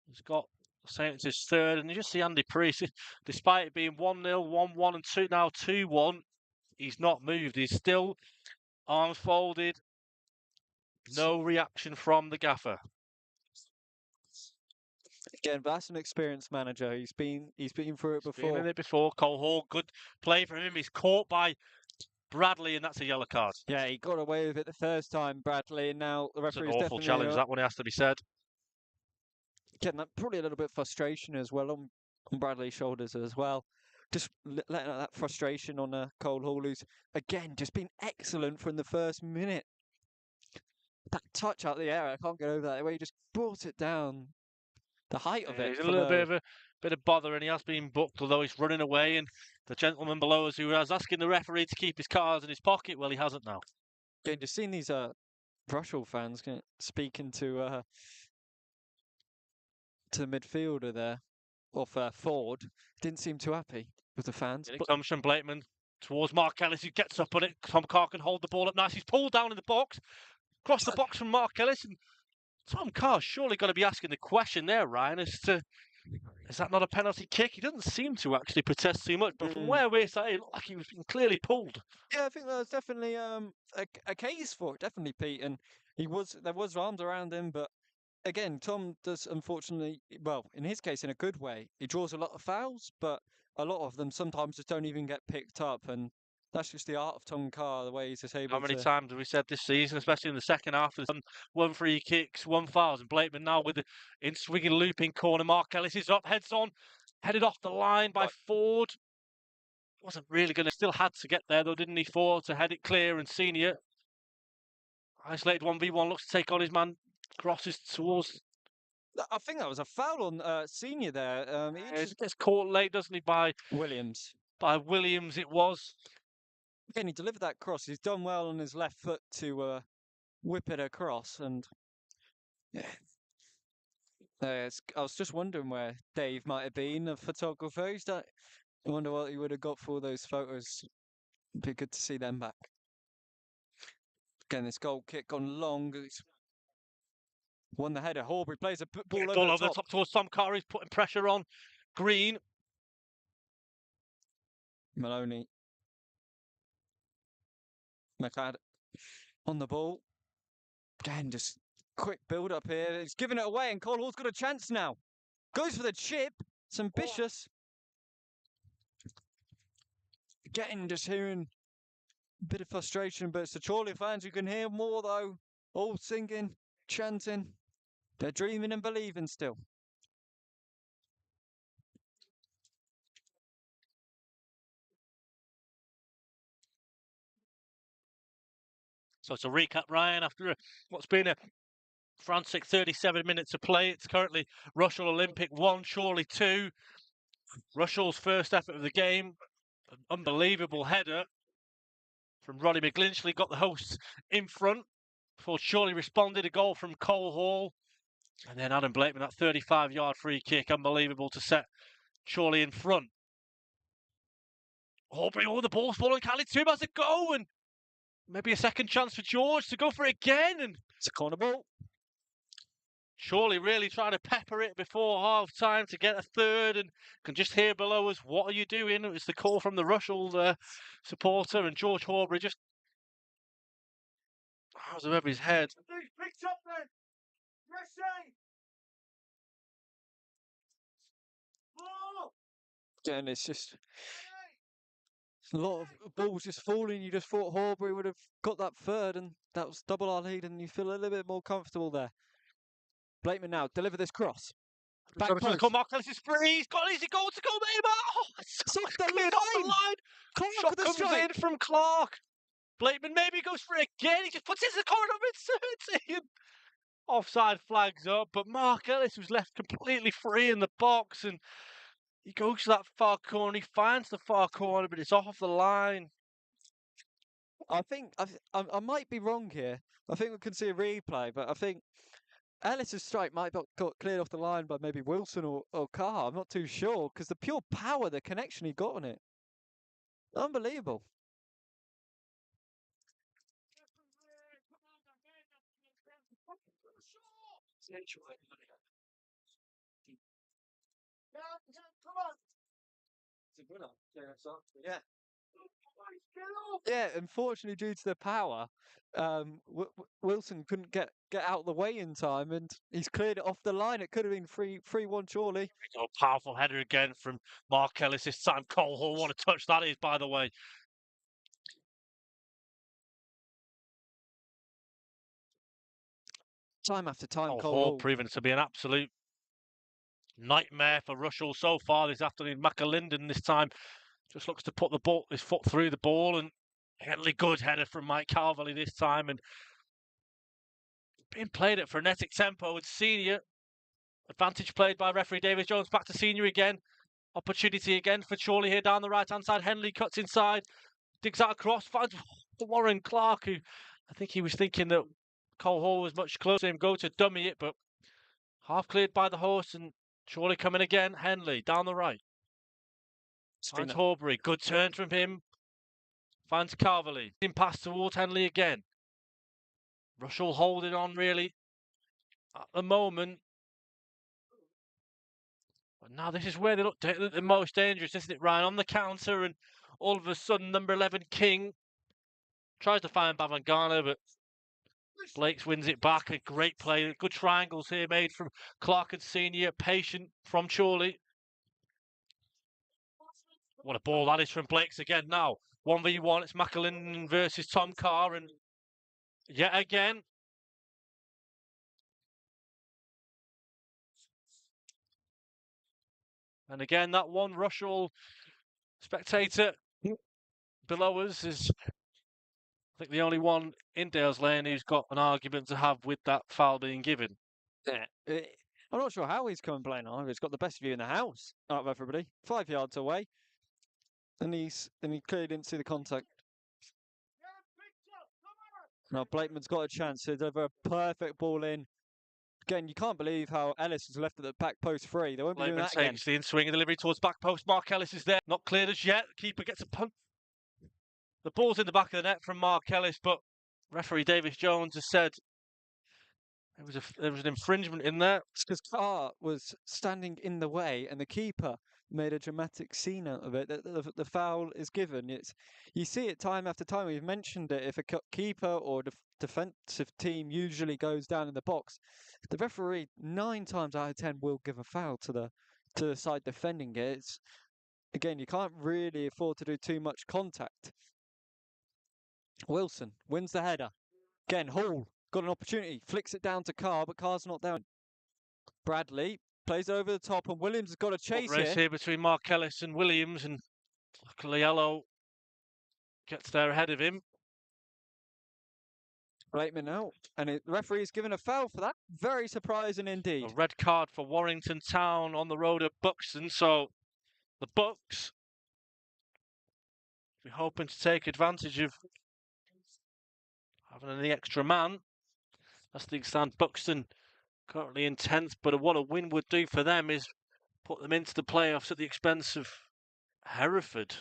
He's got saying it's his third, and you just see Andy Priest, despite it being 1-0, 1-1 and 2 now 2-1, he's not moved. He's still arms folded. No reaction from the gaffer. Again, but that's an experienced manager. He's been through it before. Been in it before. Cole Hall, good play from him. He's caught by Bradley, and that's a yellow card. Yeah, he got away with it the first time, Bradley, and now the referee's definitely... It's an awful challenge, that one has to be said. Again, that probably a little bit of frustration as well on Bradley's shoulders as well. Just letting out that frustration on Cole Hall, who's, again, just been excellent from the first minute. That touch out of the air, I can't get over that, the way he just brought it down. The height of it. He's a little bit of bother, and he has been booked, although he's running away. And the gentleman below us who was asking the referee to keep his cards in his pocket, well, he hasn't now. Again, just seeing these Rushall fans speaking to the midfielder there, off Ford, didn't seem too happy with the fans. It comes from Blakeman towards Mark Ellis, who gets up on it. Tom Carr can hold the ball up nice. He's pulled down in the box, across the box from Mark Ellis, and Tom Carr's surely got to be asking the question there, Ryan, as to Is that not a penalty kick? He doesn't seem to actually protest too much, but from where we're sat, it looked like he was being clearly pulled. Yeah, I think there was definitely a case for it, definitely, Pete, and there was arms around him, but again, Tom does unfortunately, well, in his case, in a good way, he draws a lot of fouls, but a lot of them sometimes just don't even get picked up, and that's just the art of Tom Carr, the way he's just How able many to. times have we said this season, especially in the second half, there's one free kicks, one fouls, and Blakeman now with the in swinging looping corner. Mark Ellis is up, heads on, headed off the line by Ford. Wasn't really going to, still had to get there though, didn't he, Ford, to head it clear, and Senior isolated 1v1, looks to take on his man, crosses towards. I think that was a foul on Senior there. He just Gets caught late, doesn't he, by Williams. Williams it was. Again, he delivered that cross. He's done well on his left foot to whip it across, and yeah. I was just wondering where Dave might have been, the photographer. I wonder what he would have got for all those photos. It'd be good to see them back. Again, this goal kick gone long. It's won the header. Horbury plays a ball over the top towards Tom Carr. He's putting pressure on Green. Maloney. McLeod on the ball. Again, just quick build up here. He's giving it away, and Cole Hall's got a chance now. Goes for the chip. It's ambitious. Getting just hearing a bit of frustration, but it's the Chorley fans who can hear more though. All singing, chanting. They're dreaming and believing still. So to recap, Ryan, after what's been a frantic 37 minutes of play, it's currently Rushall Olympic 1, Chorley 2. Rushall's first effort of the game, an unbelievable header from Roddy McGlinchley, got the hosts in front before Chorley responded. A goal from Cole Hall. And then Adam Blakeman, that 35-yard free kick, unbelievable to set Chorley in front. Aubrey, the ball's falling. Khalid Toom has a go, and maybe a second chance for George to go for it again. And it's a corner ball. Chorley really trying to pepper it before half time to get a third, and can just hear below us, what are you doing? It's the call from the Rushall supporter, and George Horbury just was above his head. Picked up then. Again, it's just a lot of balls just falling. You just thought Horbury would have got that third, and that was double our lead, and you feel a little bit more comfortable there. Blakeman now, deliver this cross. Back post. Mark Ellis is free. He's got an easy goal to go, Maybe. Oh, it's off the cleared off the line. Clark Shot with the comes strike. in from Clark. Blakeman maybe goes for it again. He just puts it in the corner of it. Offside flags up, but Mark Ellis was left completely free in the box, and he goes to that far corner. He finds the far corner, but it's off the line. I think I might be wrong here. I think we can see a replay, but I think Ellis's strike might have got cleared off the line by maybe Wilson or Carr. I'm not too sure, because the pure power, the connection he got on it. Unbelievable. Yeah. Yeah, unfortunately, due to the power, Wilson couldn't get out of the way in time, and he's cleared it off the line. It could have been 3-1 Chorley. Oh, powerful header again from Mark Ellis this time. Cole Hall, what a touch that is, by the way. Time after time, Cole Cole Hall Hall proven to be an absolute nightmare for Rushall so far this afternoon. McAlinden this time just looks to put his foot through the ball, and really good header from Mike Calverley this time, and being played at frenetic tempo with Senior. Advantage played by referee David Jones. Back to Senior again. Opportunity again for Chorley here down the right-hand side. Henley cuts inside, digs out across, finds Warren Clark, who I think he was thinking that Cole Hall was much closer to him, go to dummy it, but half cleared by the horse, and Chorley coming again. Henley down the right. Finds Horbury. Good turn from him. Finds Calverley. In pass towards Henley again. Rushall holding on really at the moment. But now this is where they look the most dangerous, isn't it, Ryan? On the counter, and all of a sudden, number 11, King, tries to find Bavangana, but Blakes wins it back. A great play. Good triangles here made from Clark and Senior. Patient from Chorley. What a ball that is from Blakes again now. 1v1, it's McAlin versus Tom Carr, and yet again. And again, that one Rushall spectator below us is, I think, the only one in Dales Lane who's got an argument to have with that foul being given. Yeah. I'm not sure how he's coming playing on. He's got the best view in the house out of everybody. 5 yards away. And he clearly didn't see the contact. Now Blakeman's got a chance to deliver a perfect ball in. Again, you can't believe how Ellis was left at the back post free. They won't be doing that again. Takes the in-swing and delivery towards back post. Mark Ellis is there. Not cleared as yet. The keeper gets a punt. The ball's in the back of the net from Mark Ellis, but referee Davis Jones has said there was an infringement in there. It's because Carr was standing in the way and the keeper made a dramatic scene out of it. The foul is given. You see it time after time. We've mentioned it. If a keeper or defensive team usually goes down in the box, the referee 9 times out of 10 will give a foul to the side defending it. Again, you can't really afford to do too much contact. Wilson wins the header. Again, Hall got an opportunity, flicks it down to Carr, but Carr's not down. Bradley plays over the top, and Williams has got a chase here between Mark Ellis and Williams, and luckily Yellow gets there ahead of him. Blakeman out, and the referee is given a foul for that. Very surprising indeed. A red card for Warrington Town on the road at Buxton, so the Bucks be hoping to take advantage of having the extra man. That's the extent. Buxton currently in 10th, but what a win would do for them is put them into the playoffs at the expense of Hereford.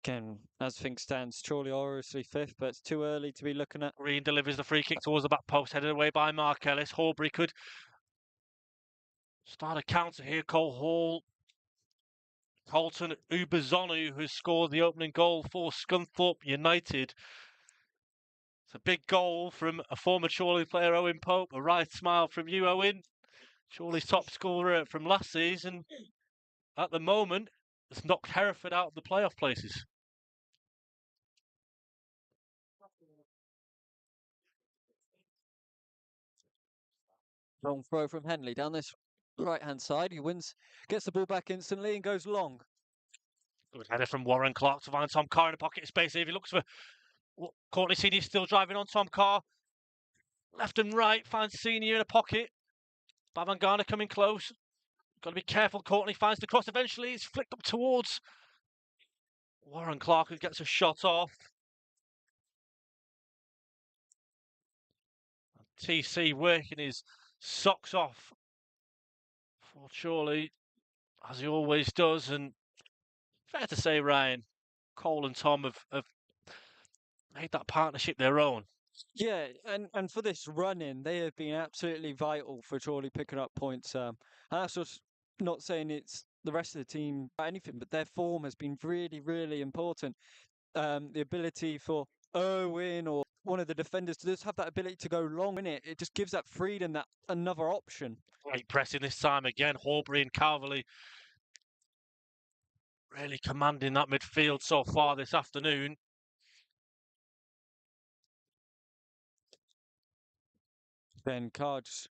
Again, as things stand, Chorley obviously 5th, but it's too early to be looking at. Green delivers the free kick towards the back post, headed away by Mark Ellis. Horbury could start a counter here. Cole Hall. Colton Ubazonu, who has scored the opening goal for Scunthorpe United. It's a big goal from a former Chorley player, Owen Pope. A right smile from you, Owen. Chorley's top scorer from last season. At the moment, it's knocked Hereford out of the playoff places. Long throw from Henley down this right-hand side. He wins, gets the ball back instantly and goes long. Good header from Warren Clark to find Tom Carr in a pocket of space here. If he looks for Courtney Senior, still driving on Tom Carr. Left and right, finds Senior in a pocket. Bavangana coming close. Got to be careful. Courtney finds the cross. Eventually, it's flicked up towards Warren Clark, who gets a shot off. TC working his socks off for Chorley, as he always does. And fair to say, Ryan, Cole and Tom have made that partnership their own. Yeah, and for this run-in, they have been absolutely vital for Chorley picking up points. And that's just not saying it's the rest of the team or anything, but their form has been really, really important. The ability for Owen or one of the defenders to just have that ability to go long in it just gives that freedom, that another option. Great pressing this time again. Horbury and Calverley really commanding that midfield so far this afternoon. Then Cards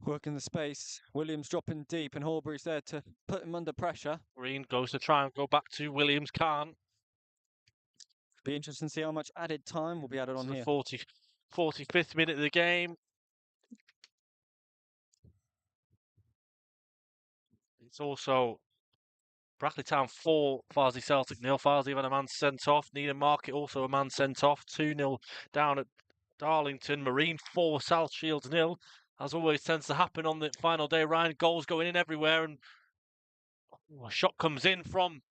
working the space. Williams dropping deep, and Horbury's there to put him under pressure. Green goes to try and go back to Williams. Can't. Be interesting to see how much added time will be added on here. 45th minute of the game. It's also Brackley Town 4, Farsley Celtic 0. Farsley had a man sent off. Needham Market also a man sent off. 2-0 down at Darlington. Marine 4, South Shields 0. As always tends to happen on the final day, Ryan. Goals going in everywhere, and a shot comes in from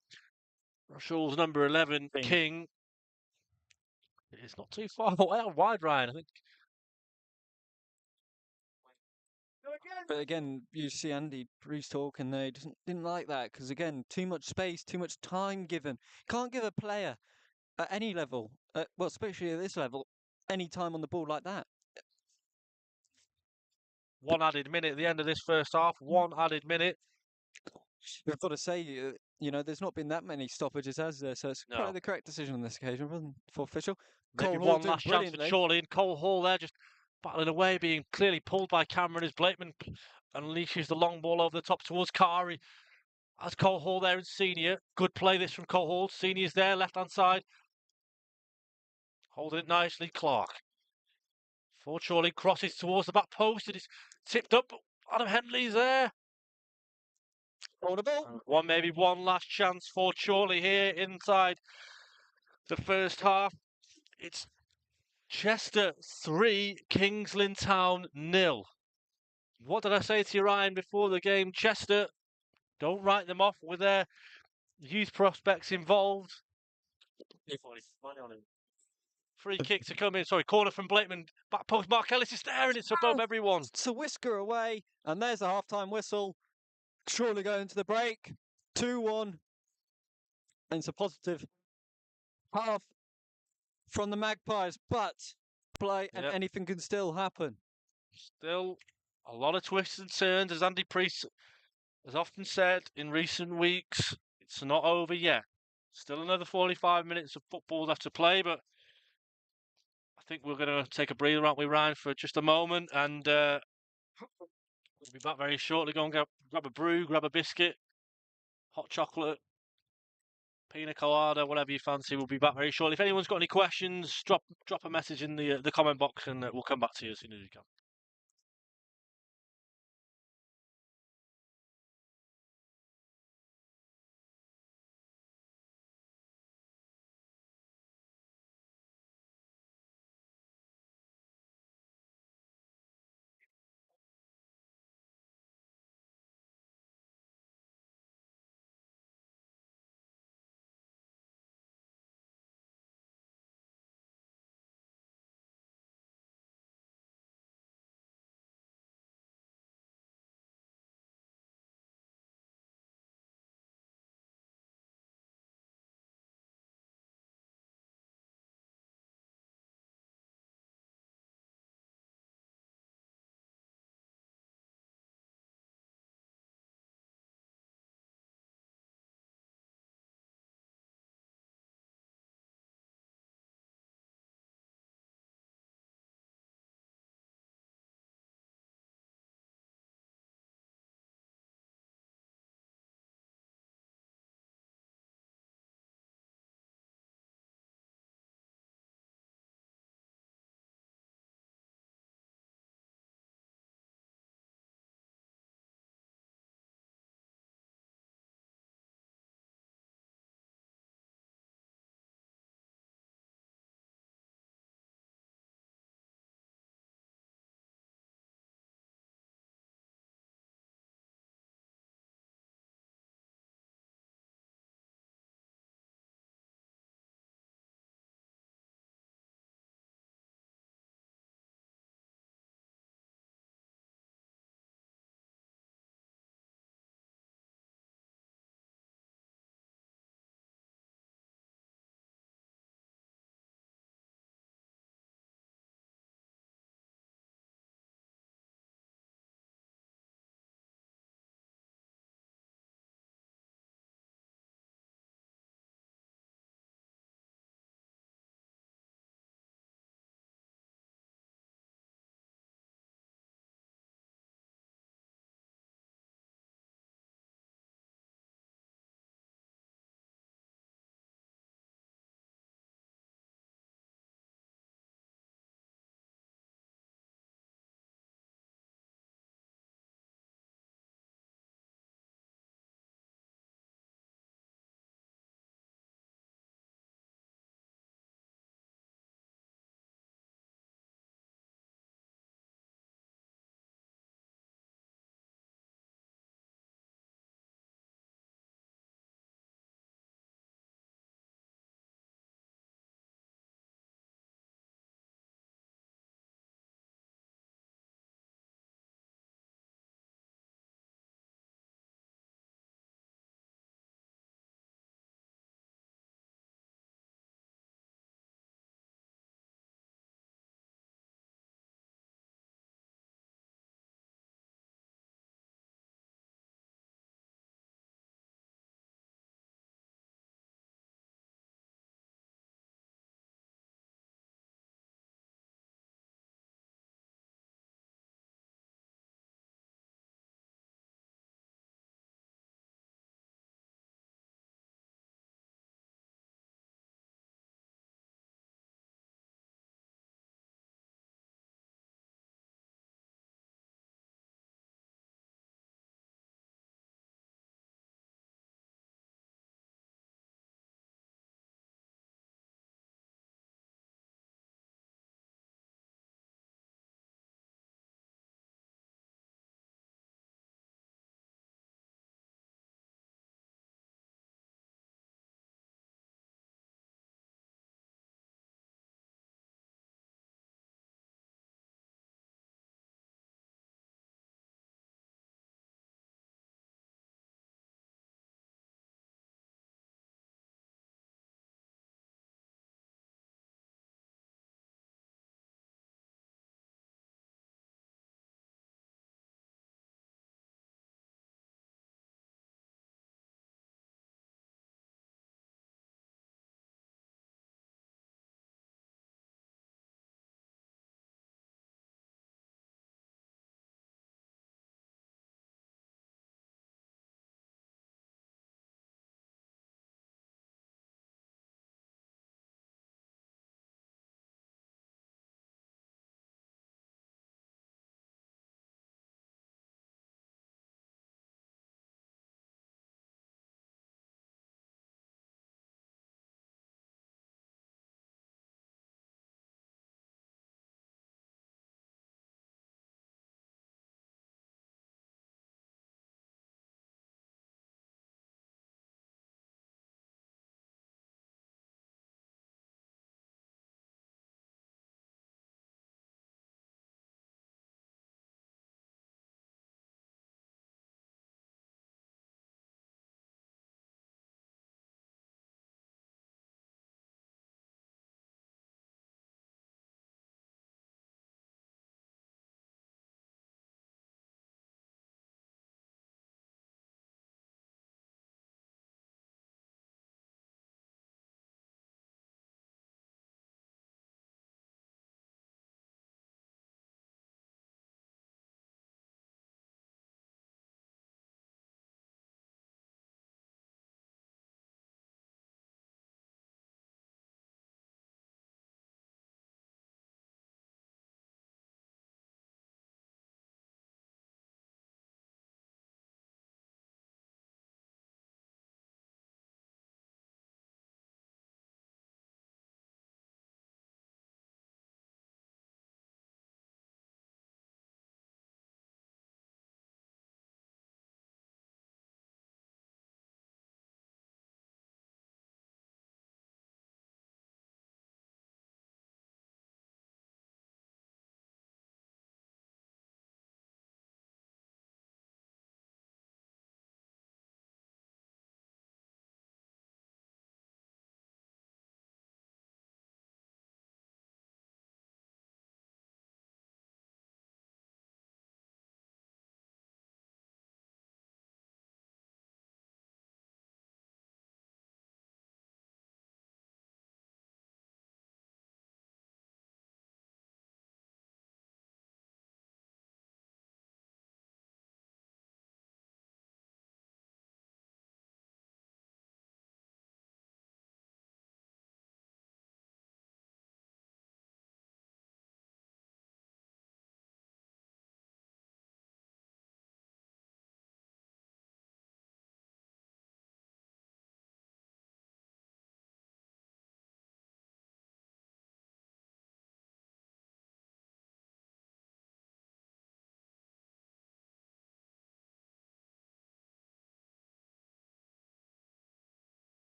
Rushall's number 11, King. It's not too far away, wide, Ryan, I think. But again, you see Andy Priest talking there, he didn't like that because again, too much space, too much time given. Can't give a player at any level, well, especially at this level, any time on the ball like that. One added minute at the end of this first half. One added minute. We've got to say, there's not been that many stoppages, has there? So it's probably No. the correct decision on this occasion for official. Maybe Cole Hall one doing last chance for brilliantly. Chorley and Cole Hall there, just battling away, being clearly pulled by Cameron as Blakeman unleashes the long ball over the top towards Kari. As Cole Hall there in senior. Good play this from Cole Hall. Senior's there, left-hand side. Holding it nicely, Clark. For Chorley, crosses towards the back post. It is tipped up. Adam Henley's there. Audible. Maybe one last chance for Chorley here inside the first half. It's Chester 3, Kings Lynn Town 0. What did I say to you, Ryan, before the game? Chester, don't write them off with their youth prospects involved. Free kick to come in. Sorry, corner from Blakeman. Back post. Mark Ellis is there and it's above everyone. It's a whisker away, and there's the half-time whistle. Surely going to the break. 2-1. And it's a positive half from the Magpies, but play and anything can still happen. Still a lot of twists and turns, as Andy Priest has often said in recent weeks. It's not over yet. Still another 45 minutes of football left to play, but I think we're going to take a breather, aren't we, Ryan, for just a moment, and we'll be back very shortly. Go and grab a brew, grab a biscuit, hot chocolate, pina colada, whatever you fancy. We'll be back very shortly. If anyone's got any questions, drop a message in the comment box, and we'll come back to you as soon as we can.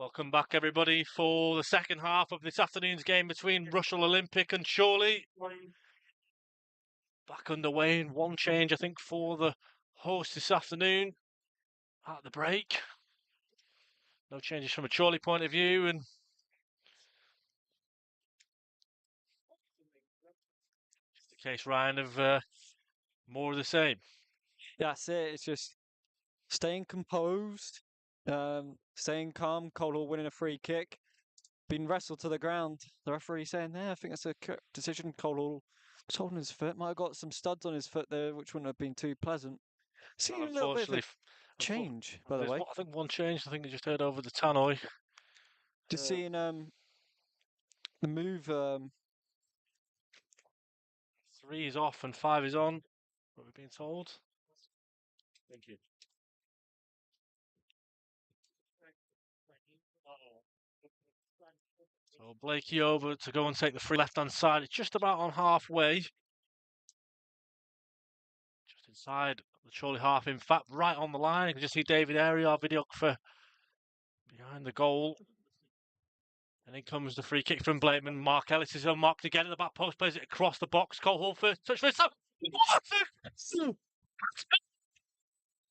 Welcome back, everybody, for the second half of this afternoon's game between Rushall Olympic and Chorley. Back underway, and one change, I think, for the host this afternoon at the break. No changes from a Chorley point of view, and just the case, Ryan, of more of the same. That's it. It's just staying composed, staying calm. Cole winning a free kick, being wrestled to the ground. The referee saying, "There, I think that's a correct decision." Cole was holding his foot. Might have got some studs on his foot there, which wouldn't have been too pleasant. Seeing a little bit of a change, by the way. I think one change. I think they just heard over the tannoy. Just seeing the move. 3 is off and 5 is on. What we're being told. Thank you. So Blakey over to go and take the free left-hand side. It's just about on halfway. Just inside the Chorley half. In fact, right on the line. You can just see David Airy, our videographer, behind the goal. And in comes the free kick from Blakeman. Mark Ellis is unmarked again at the back post. Plays it across the box. Cole Hall first touch for himself.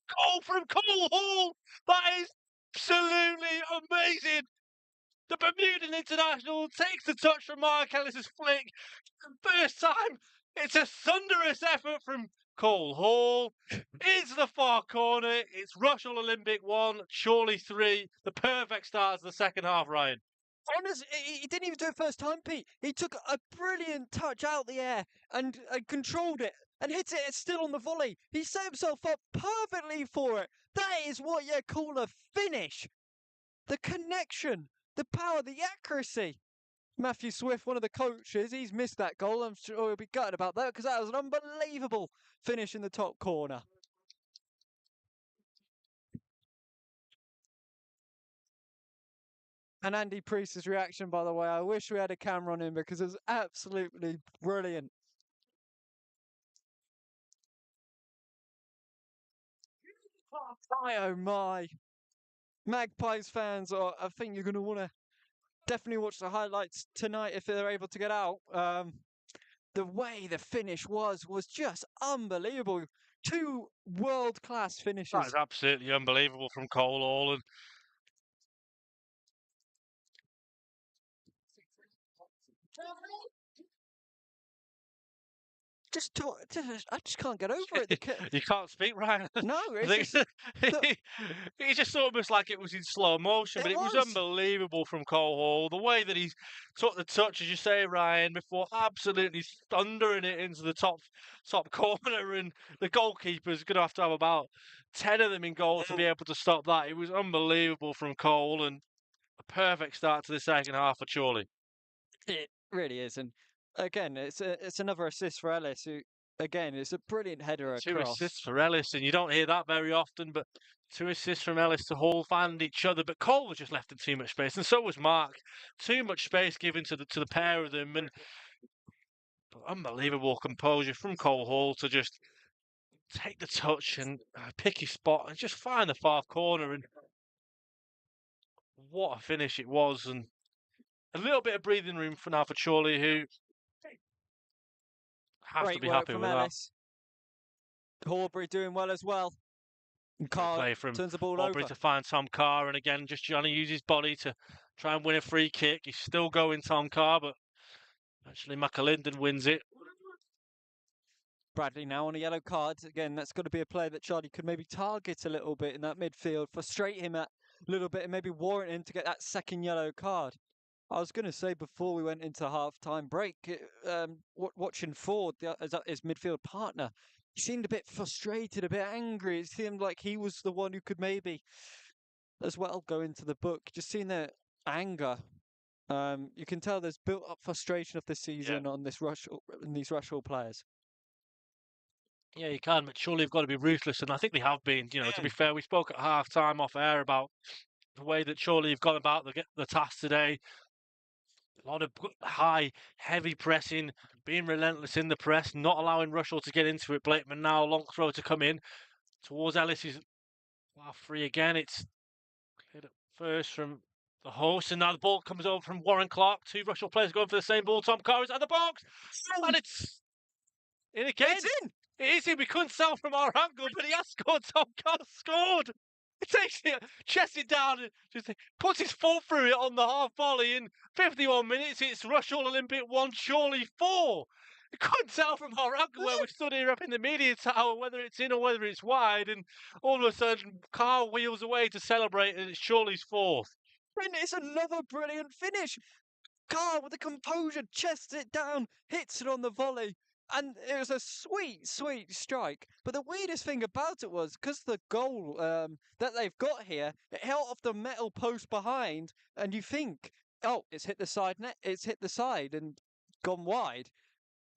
Goal from Cole Hall! That is absolutely amazing! The Bermudan international takes the touch from Mark Ellis's flick. First time, it's a thunderous effort from Cole Hall. Into the far corner. It's Rushall Olympic 1, Chorley 3. The perfect start to the second half, Ryan. Honestly, he didn't even do it first time, Pete. He took a brilliant touch out the air and controlled it and hit it still on the volley. He set himself up perfectly for it. That is what you call a finish. The connection, the power, the accuracy. Matthew Swift, one of the coaches, he's missed that goal. I'm sure he'll be gutted about that because that was an unbelievable finish in the top corner. And Andy Priest's reaction, by the way, I wish we had a camera on him because it was absolutely brilliant. Oh my. Magpies fans, I think you're going to want to definitely watch the highlights tonight if they're able to get out. The way the finish was just unbelievable. 2 world-class finishes. That is absolutely unbelievable from Cole Hall. And I just can't get over it. You can't speak, Ryan. No, He just almost like it was in slow motion, but it was unbelievable from Cole Hall. The way that he took the touch, as you say, Ryan, before absolutely thundering it into the top corner, and the goalkeeper's going to have about 10 of them in goal to be able to stop that. It was unbelievable from Cole, and a perfect start to the second half for Chorley. It really is, and again, it's another assist for Ellis, who, again, it's a brilliant header across. 2 assists for Ellis, and you don't hear that very often, but 2 assists from Ellis to Hall, finding each other. But Cole was just left in too much space, and so was Mark. Too much space given to the pair of them, and unbelievable composure from Cole Hall to just take the touch and pick his spot and just find the far corner. And what a finish it was, and a little bit of breathing room for now for Chorley, who have to be happy with Ellis. that. Horbury doing well as well. And Carr turns the ball over. To find Tom Carr, and again, just trying to use his body to try and win a free kick. He's still going, Tom Carr, but actually McAlinden wins it. Bradley now on a yellow card. Again, that's got to be a player that Charlie could maybe target a little bit in that midfield, frustrate him a little bit and maybe warrant him to get that second yellow card. I was going to say before we went into half-time break, watching Ford, his midfield partner, he seemed a bit frustrated, a bit angry. It seemed like he was the one who could maybe, as well, go into the book. Just seeing their anger. You can tell there's built-up frustration of the season on these Rushall players. Yeah, you can, but surely you've got to be ruthless, and I think they have been. You know, to be fair, we spoke at half-time off air about the way that surely you've gone about the task today. A lot of high, heavy pressing, being relentless in the press, not allowing Rushall to get into it. Blakeman now, long throw to come in towards Ellis. Is free again. It's cleared up first from the host, and now the ball comes over from Warren Clark. Two Rushall players going for the same ball. Tom Carr is at the box, and it's in again. It's in! It is in. We couldn't tell from our angle, but he has scored. Tom Carr scored. He takes it, chests it down, and just puts his foot through it on the half volley. In 51 minutes, it's Rushall Olympic 1, Chorley 4. I couldn't tell from our angle where we stood here up in the media tower whether it's in or whether it's wide, and all of a sudden, Carr wheels away to celebrate, and it's Chorley's fourth. And it's another brilliant finish. Carr with the composure chests it down, hits it on the volley, and it was a sweet, sweet strike. But the weirdest thing about it was because the goal that they've got here, it hit off the metal post behind, and you think, oh, it's hit the side net, it's hit the side and gone wide.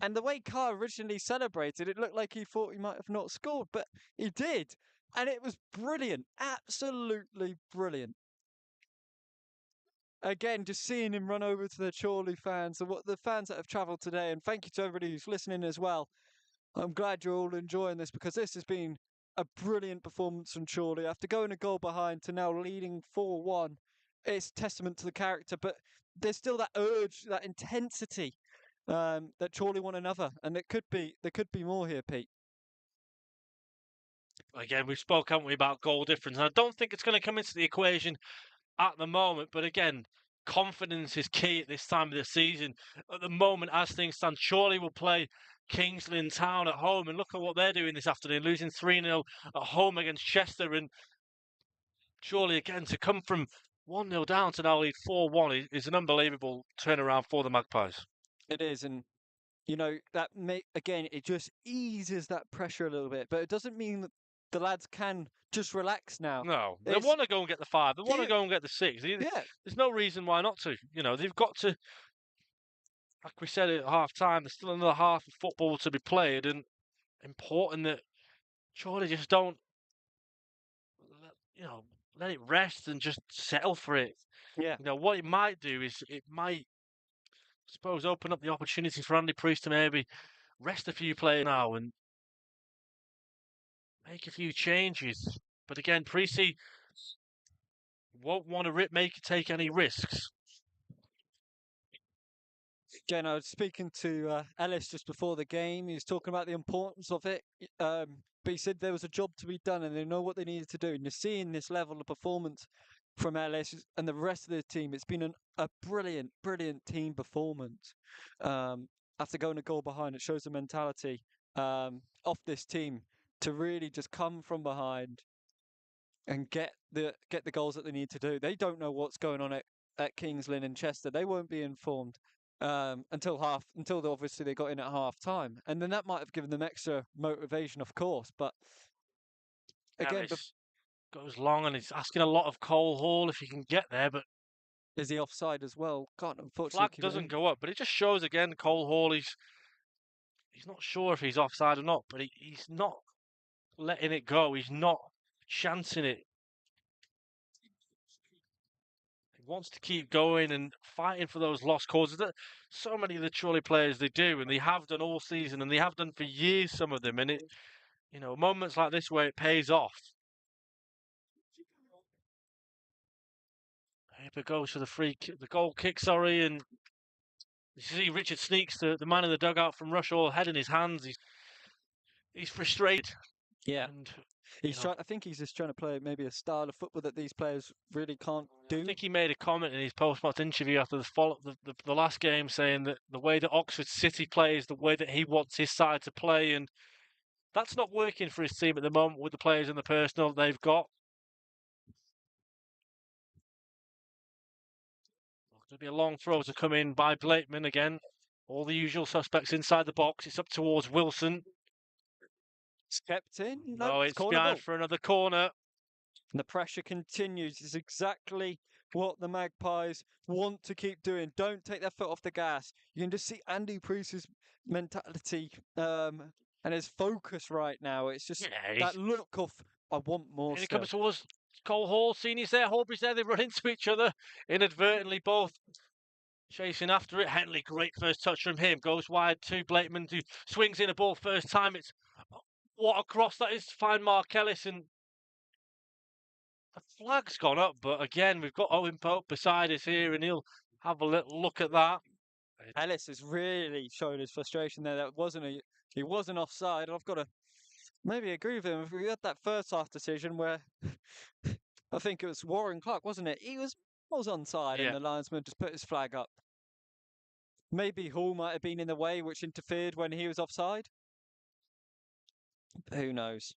And the way Carr originally celebrated, it looked like he thought he might have not scored, but he did. And it was brilliant, absolutely brilliant. Again, just seeing him run over to the Chorley fans and what the fans that have travelled today, and thank you to everybody who's listening as well. I'm glad you're all enjoying this because this has been a brilliant performance from Chorley. After going a goal behind to now leading 4-1, it's testament to the character, but there's still that urge, that intensity that Chorley want another, and there could be more here, Pete. Again, we spoke, haven't we, about goal difference, and I don't think it's going to come into the equation at the moment, but again, confidence is key at this time of the season. At the moment, as things stand, Chorley will play Kingsley in Town at home, and look at what they're doing this afternoon, losing 3-0 at home against Chester, and Chorley again to come from 1-0 down to now lead 4-1 is an unbelievable turnaround for the Magpies. It is, and you know that again, it just eases that pressure a little bit, but it doesn't mean that the lads can just relax now. No, they want to go and get the 5. They want to go and get the 6. Yeah. There's no reason why not to. You know, they've got to, like we said at half time, there's still another half of football to be played, and important that Chorley just don't, let it rest and just settle for it. Yeah. You know, what it might do is it might, I suppose, open up the opportunity for Andy Priest to maybe rest a few players now and make a few changes. But again, Priesty won't want to take any risks. Again, I was speaking to Ellis just before the game. He was talking about the importance of it. But he said there was a job to be done and they know what they needed to do. And you're seeing this level of performance from Ellis and the rest of the team. It's been a brilliant, brilliant team performance. After going a goal behind, it shows the mentality of this team to really just come from behind and get the goals that they need to do. They don't know what's going on at Kings Lynn and Chester. They won't be informed until obviously they got in at half time, and then that might have given them extra motivation, of course. But again, goes long and he's asking a lot of Cole Hall if he can get there, but is he offside as well? Can't unfortunately. Flag doesn't go up, but it just shows again Cole Hall. He's not sure if he's offside or not, but he's not letting it go. He's not chancing it. He wants to keep going and fighting for those lost causes. So many of the Chorley players, they do, and they have done all season, and they have done for years, some of them. And it, moments like this where it pays off. Paper goes for the goal kick, and you see Richard Sneaks, the man in the dugout from Rushall, head in his hands. He's frustrated. Yeah. And I think he's just trying to play maybe a style of football that these players really can't do. I think he made a comment in his post-match interview after the last game saying that the way that Oxford City plays, the way that he wants his side to play, and that's not working for his team at the moment with the players and the personnel they've got. There'll be a long throw to come in by Blakeman again. All the usual suspects inside the box. It's up towards Wilson. It's kept in. No, it's behind for another corner. And the pressure continues. It's exactly what the Magpies want to keep doing. Don't take their foot off the gas. You can just see Andy Priest's mentality and his focus right now. It's just that look of, I want more. Here it comes towards Cole Hall. Senior's there, Horbury's there. They run into each other inadvertently, both chasing after it. Henley, great first touch from him. Goes wide to Blakeman, who swings in a ball first time. It's what a cross that is to find Mark Ellis, and Flag's gone up, but again, we've got Owen Pope beside us here, and he'll have a little look at that. Ellis is really showing his frustration there. He wasn't offside. I've got to maybe agree with him. If we had that first half decision where I think it was Warren Clark, wasn't it? He was onside, and Yeah. the linesman just put his flag up. Maybe Hall might have been in the way, which interfered when he was offside. Who knows?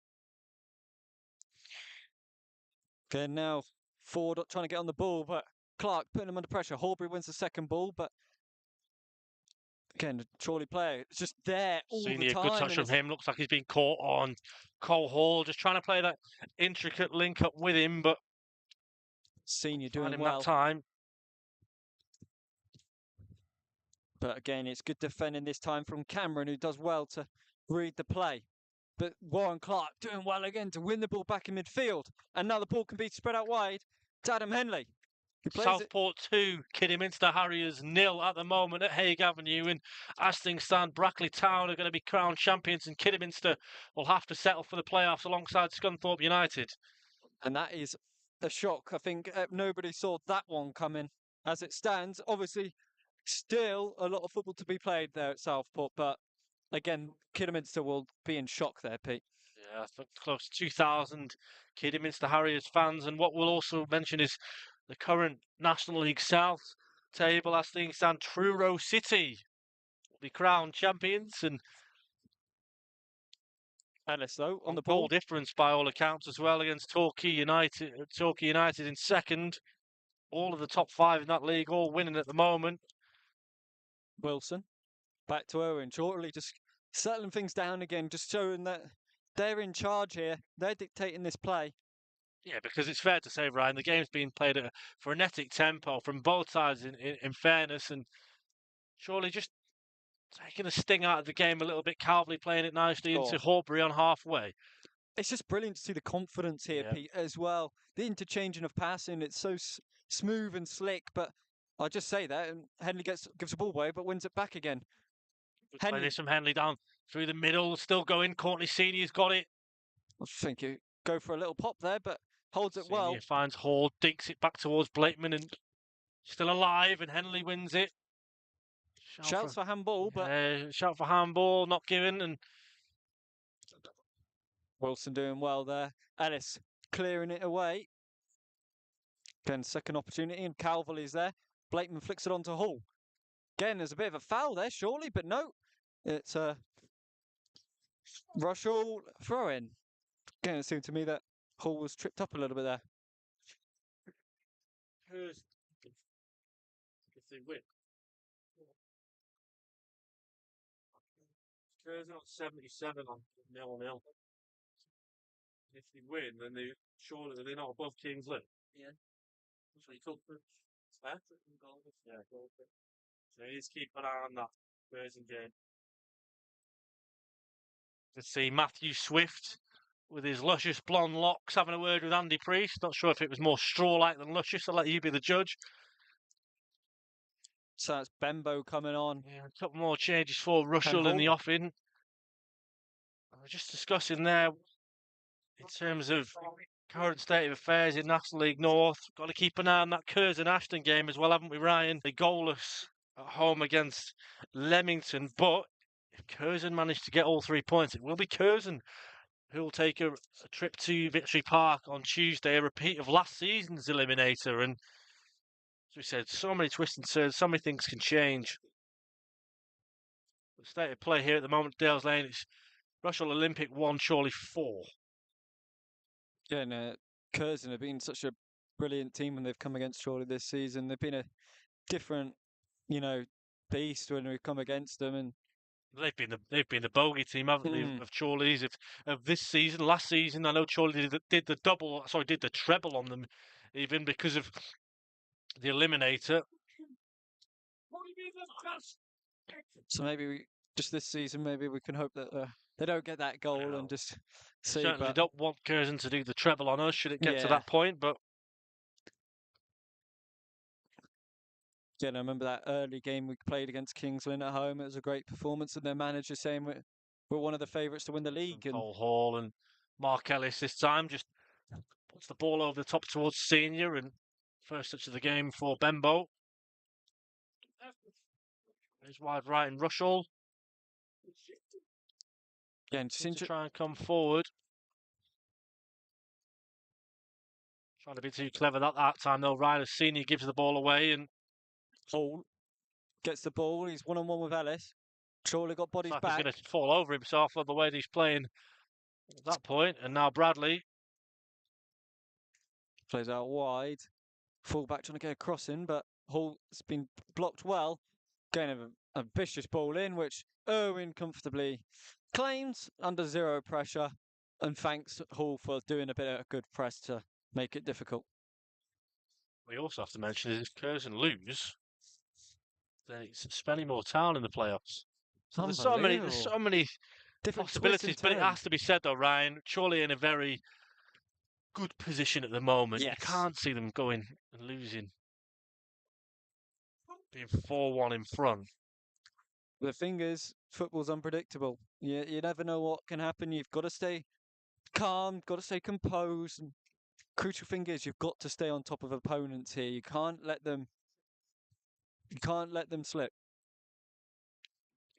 Okay, now Ford trying to get on the ball, but Clark putting him under pressure. Horbury wins the second ball, but again, the Chorley player is just there all the Senior, time. good touch from him. Looks like he's been caught on. Cole Hall just trying to play that intricate link up with him, but Senior find doing him well. that time. But again, it's good defending this time from Cameron, who does well to read the play. But Warren Clark doing well again to win the ball back in midfield. And now the ball can be spread out wide to Adam Henley. Southport 2, Kidderminster Harriers 0 at the moment at Hague Avenue. And as things stand, Brackley Town are going to be crowned champions, and Kidderminster will have to settle for the playoffs alongside Scunthorpe United. And that is a shock. I think nobody saw that one coming. As it stands, obviously, still a lot of football to be played there at Southport. But again, Kidderminster will be in shock there, Pete. Yeah, I think close to 2,000 Kidderminster Harriers fans. And what we'll also mention is the current National League South table as things stand. Truro City will be crowned champions, and Ellis, though, on the goal ball. difference by all accounts as well against Torquay United. Torquay United in second. All of the top 5 in that league, all winning at the moment. Wilson, back to Owen. Chorley just settling things down again, just showing that they're in charge here. They're dictating this play. Yeah, because it's fair to say, Ryan, the game's being played at a frenetic tempo from both sides in fairness, and surely just taking the sting out of the game a little bit. Calvary playing it nicely into Horbury on halfway. It's just brilliant to see the confidence here, Pete, as well. The interchanging of passing, it's so smooth and slick, but I just say that, and Henley gives the ball away, but wins it back again. Henley from Henley down through the middle, still going. Courtney Senior's got it. I think you go for a little pop there, but holds it well. Senior finds Hall, dinks it back towards Blakeman, and still alive, and Henley wins it. Shouts for handball, but shout for handball, not given, and Wilson doing well there. Ellis clearing it away. Again, second opportunity, and Calverley's there. Blakeman flicks it onto Hall. Again, there's a bit of a foul there, surely, but no. It's a Rushall throw-in. Again, it seemed to me that Hall was tripped up a little bit there. If they win. Curzon on 77 on 0-0. If they win, then they're not above Kings Lynn. Yeah. So you could put yeah, so you just keep an eye on that Curzon game. Let's see Matthew Swift with his luscious blonde locks having a word with Andy Priest. Not sure if it was more straw-like than luscious. I'll let you be the judge. So that's Bembo coming on. Yeah, a couple more changes for Rushall in the offing. I was just discussing there in terms of current state of affairs in National League North. Got to keep an eye on that Curzon Ashton game as well, haven't we, Ryan? They're goalless at home against Leamington, but if Curzon manage to get all 3 points, it will be Curzon who will take a trip to Victory Park on Tuesday, a repeat of last season's eliminator. And as we said, so many twists and turns, so many things can change. The state of play here at the moment, Dales Lane, it's Rushall Olympic 1, Chorley 4. Yeah, and Curzon have been such a brilliant team when they've come against Chorley this season. They've been a different, beast when we've come against them, and they've been the bogey team, haven't they, of Chorley's of this season. Last season, I know Chorley did the treble on them, even because of the eliminator. So maybe this season, maybe we can hope that they don't get that goal and just see. Certainly don't want Curzon to do the treble on us should it get to that point, but. Yeah, I remember that early game we played against Kings Lynn at home. It was a great performance, and their manager saying we're one of the favourites to win the league. Cole Hall and Mark Ellis this time just Puts the ball over the top towards Senior, and first touch of the game for Bembo. He's wide right in Rushall. Again, to try and come forward. Trying to be too clever that time though. Ryder Senior gives the ball away, and Hall gets the ball. He's one-on-one with Ellis. Chorley got bodies like back. he's going to fall over himself on the way that he's playing at that point. And now Bradley plays out wide. Full-back trying to get a crossing, but Hall's been blocked well. Getting a vicious ball in, which Irwin comfortably claims under zero pressure, and thanks Hall for doing a bit of a good press to make it difficult. We also have to mention is if Curzon lose, then it's Spennymoor Town in the playoffs. So there's so many different possibilities, but it has to be said though, Ryan, Chorley in a very good position at the moment. Yes. You can't see them going and losing, being 4-1 in front. The thing is, football's unpredictable. You never know what can happen. You've got to stay calm, got to stay composed. And crucial thing is, you've got to stay on top of opponents here. You can't let them slip.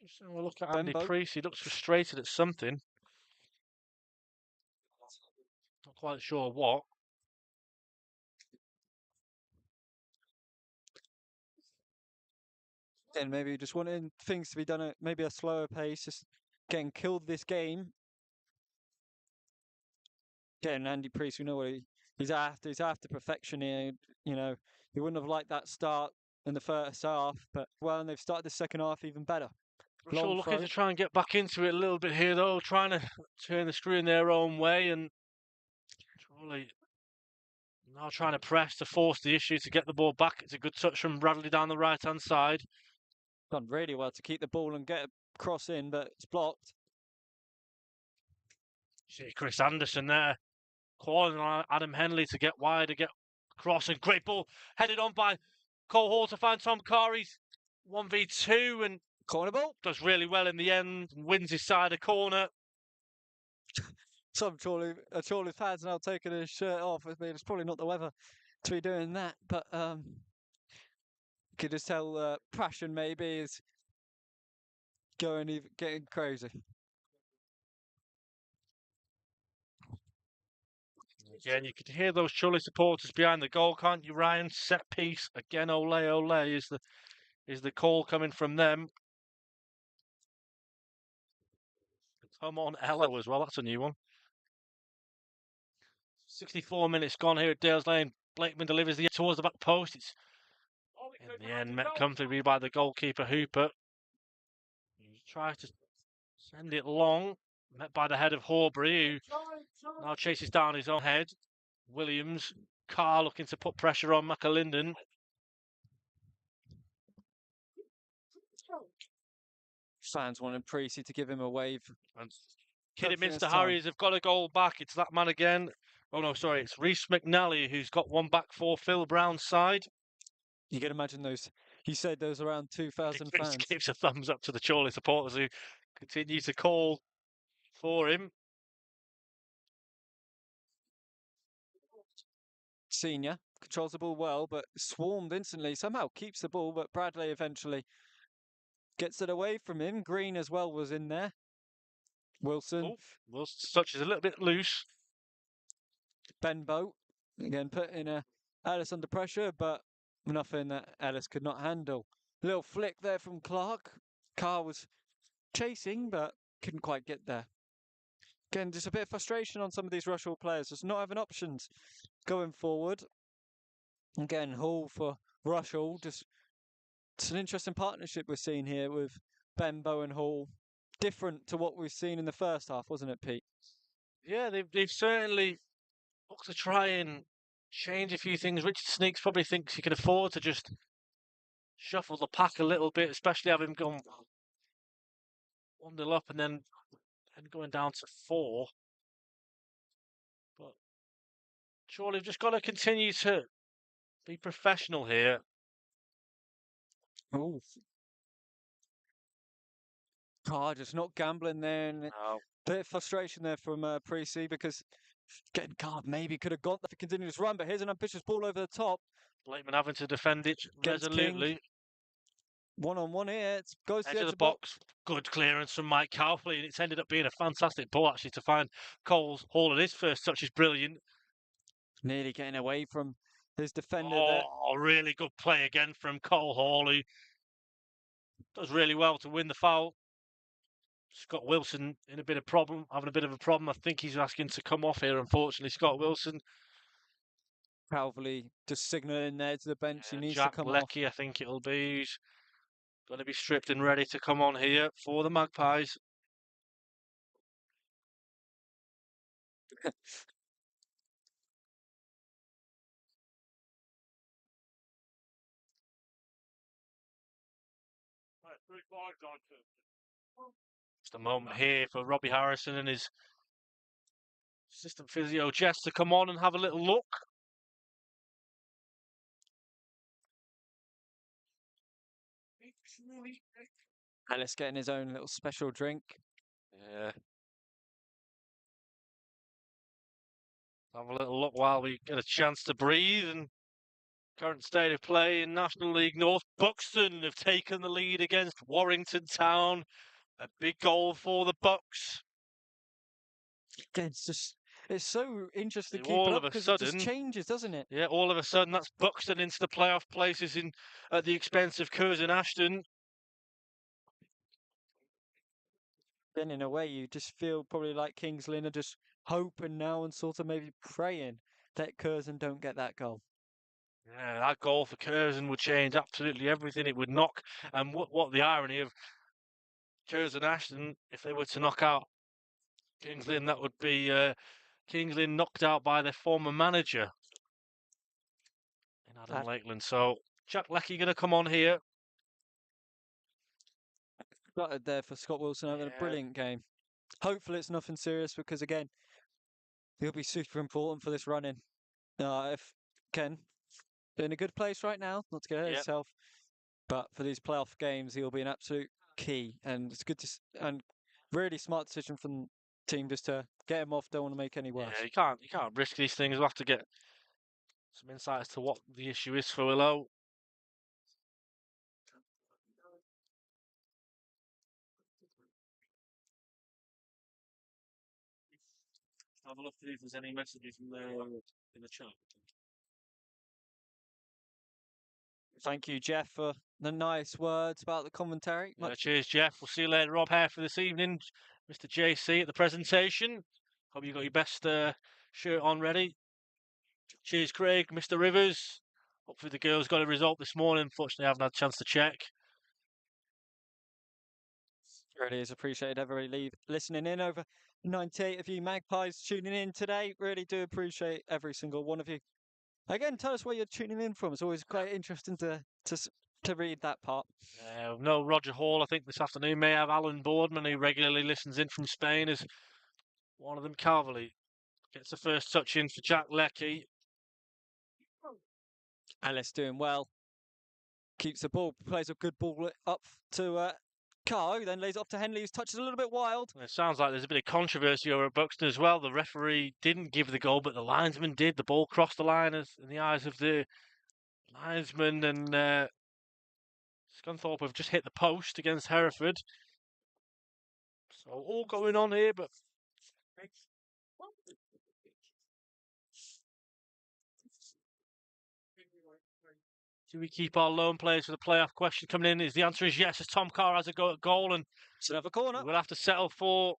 Just have a look at Andy Priest. He looks frustrated at something. Not quite sure what. And maybe just wanting things to be done at maybe a slower pace, just getting killed this game. Getting Andy Priest, we know what he's after. He's after perfection here. You know, he wouldn't have liked that start in the first half, but well, and they've started the second half even better. Rushall looking to try and get back into it a little bit here, though, trying to turn the screw in their own way, and Chorley now trying to press to force the issue to get the ball back. It's a good touch from Bradley down the right-hand side. Done really well to keep the ball and get a cross in, but it's blocked. See Chris Anderson there, calling on Adam Henley to get wide, to get across, and great ball headed on by Cole Hall to find Tom Carey's 1v2, and corner ball does really well in the end, and wins his side of corner. Some Chorley fans now taking his shirt off. I mean, it's probably not the weather to be doing that, but you could just tell passion maybe is getting crazy. Again, you could hear those Chorley supporters behind the goal, can't you, Ryan? Set piece again. Ole, ole is the call coming from them. Come on, Ello as well. That's a new one. 64 minutes gone here at Dales Lane. Blakeman delivers the towards the back post. It's in the end met comfortably by the goalkeeper Hooper. He tries to send it long, met by the head of Horbury, who now chases down his own head. Williams, Carr looking to put pressure on McAlinden. Fans wanting Precy to give him a wave. And Kidderminster Harriers have got a goal back. It's that man again. Oh no, sorry, it's Reece McNally who's got one back for Phil Brown's side. You can imagine those. He said there was around 2,000 fans. He gives a thumbs up to the Chorley supporters who continue to call for him. Senior controls the ball well, but swarmed instantly. Somehow keeps the ball, but Bradley eventually gets it away from him. Green as well was in there. Wilson. Well, such is a little bit loose. Benbow again putting Ellis under pressure, but nothing that Ellis could not handle. Little flick there from Clark. Carr was chasing, but couldn't quite get there. Again, just a bit of frustration on some of these Rushall players, just not having options going forward. Again, Hall for Rushall. Just it's an interesting partnership we're seeing here with Benbow and Hall. Different to what we've seen in the first half, wasn't it, Pete? Yeah, they've certainly looked to try and change a few things. Richard Sneaks probably thinks he can afford to just shuffle the pack a little bit, especially having gone 1-0 up and then going down to 4. But surely we've just got to continue to be professional here. Oh. Carr just not gambling there. And No. bit of frustration there from Precy because Getting God, maybe could have got that for continuous run, but here's an ambitious ball over the top. Blakeman having to defend it Against King. resolutely. One-on-one here. It goes to Edge the of the box. Good clearance from Mike Cowley, and it's ended up being a fantastic ball actually to find Cole's Hall, and his first touch is brilliant. Nearly getting away from his defender there. Oh, really good play again from Cole Hawley. Does really well to win the foul. Scott Wilson in a bit of problem, having a bit of a problem. I think he's asking to come off here, unfortunately, Scott Wilson. Cowley just signalling there to the bench. He needs Jack to come Leckie, I think it'll be. He's going to be stripped and ready to come on here for the Magpies. Just a moment here for Robbie Harrison and his assistant physio Jess to come on and have a little look. Ellis getting his own little special drink. Yeah. Have a little look while we get a chance to breathe. And current state of play in National League North, Buxton have taken the lead against Warrington Town. A big goal for the Bucks. It's so interesting to keep All it of up a because it just sudden, changes, doesn't it? Yeah, all of a sudden that's Buxton into the playoff places at the expense of Curzon Ashton. Then in a way you just feel probably like Kings Lynn are just hoping now and sort of maybe praying that Curzon don't get that goal. Yeah, that goal for Curzon would change absolutely everything. It would knock, and what the irony of Curzon Ashton, if they were to knock out Kings Lynn, that would be Kings Lynn knocked out by their former manager in Adam Lakeland. So Jack Leckie going to come on here. Started there for Scott Wilson having a brilliant game. Hopefully it's nothing serious because again, he'll be super important for this running. If Ken in a good place right now, not to get ahead of himself, but for these playoff games, he'll be an absolute key. And it's good to and really smart decision from the team just to get him off. Don't want to make any worse. Yeah, you can't risk these things. We'll have to get some insight as to what the issue is for Willow. Have a look to see if there's any messages in the chat. Thank you, Jeff, for the nice words about the commentary. Cheers, Jeff. We'll see you later on here for this evening. Mr. JC at the presentation. Hope you got your best shirt on ready. Cheers, Craig. Mr. Rivers. Hopefully the girls got a result this morning. Unfortunately, I haven't had a chance to check. Really is appreciated everybody listening in. Over 98 of you Magpies tuning in today. Really do appreciate every single one of you. Again, tell us where you're tuning in from. It's always quite interesting to read that part. No, Roger Hall, I think this afternoon. May have Alan Boardman, who regularly listens in from Spain, as one of them. Calverley gets the first touch in for Jack Leckie. Ellis doing well. Keeps the ball, plays a good ball up to Carr, then lays it off to Henley, whose touch is a little bit wild. It sounds like there's a bit of controversy over at Buxton as well. The referee didn't give the goal, but the linesman did. The ball crossed the line in the eyes of the linesman, and Scunthorpe have just hit the post against Hereford. So all going on here, but do we keep our lone players for the playoff question coming in? The answer is yes, as Tom Carr has a go at goal, and should have a corner. We'll have to settle for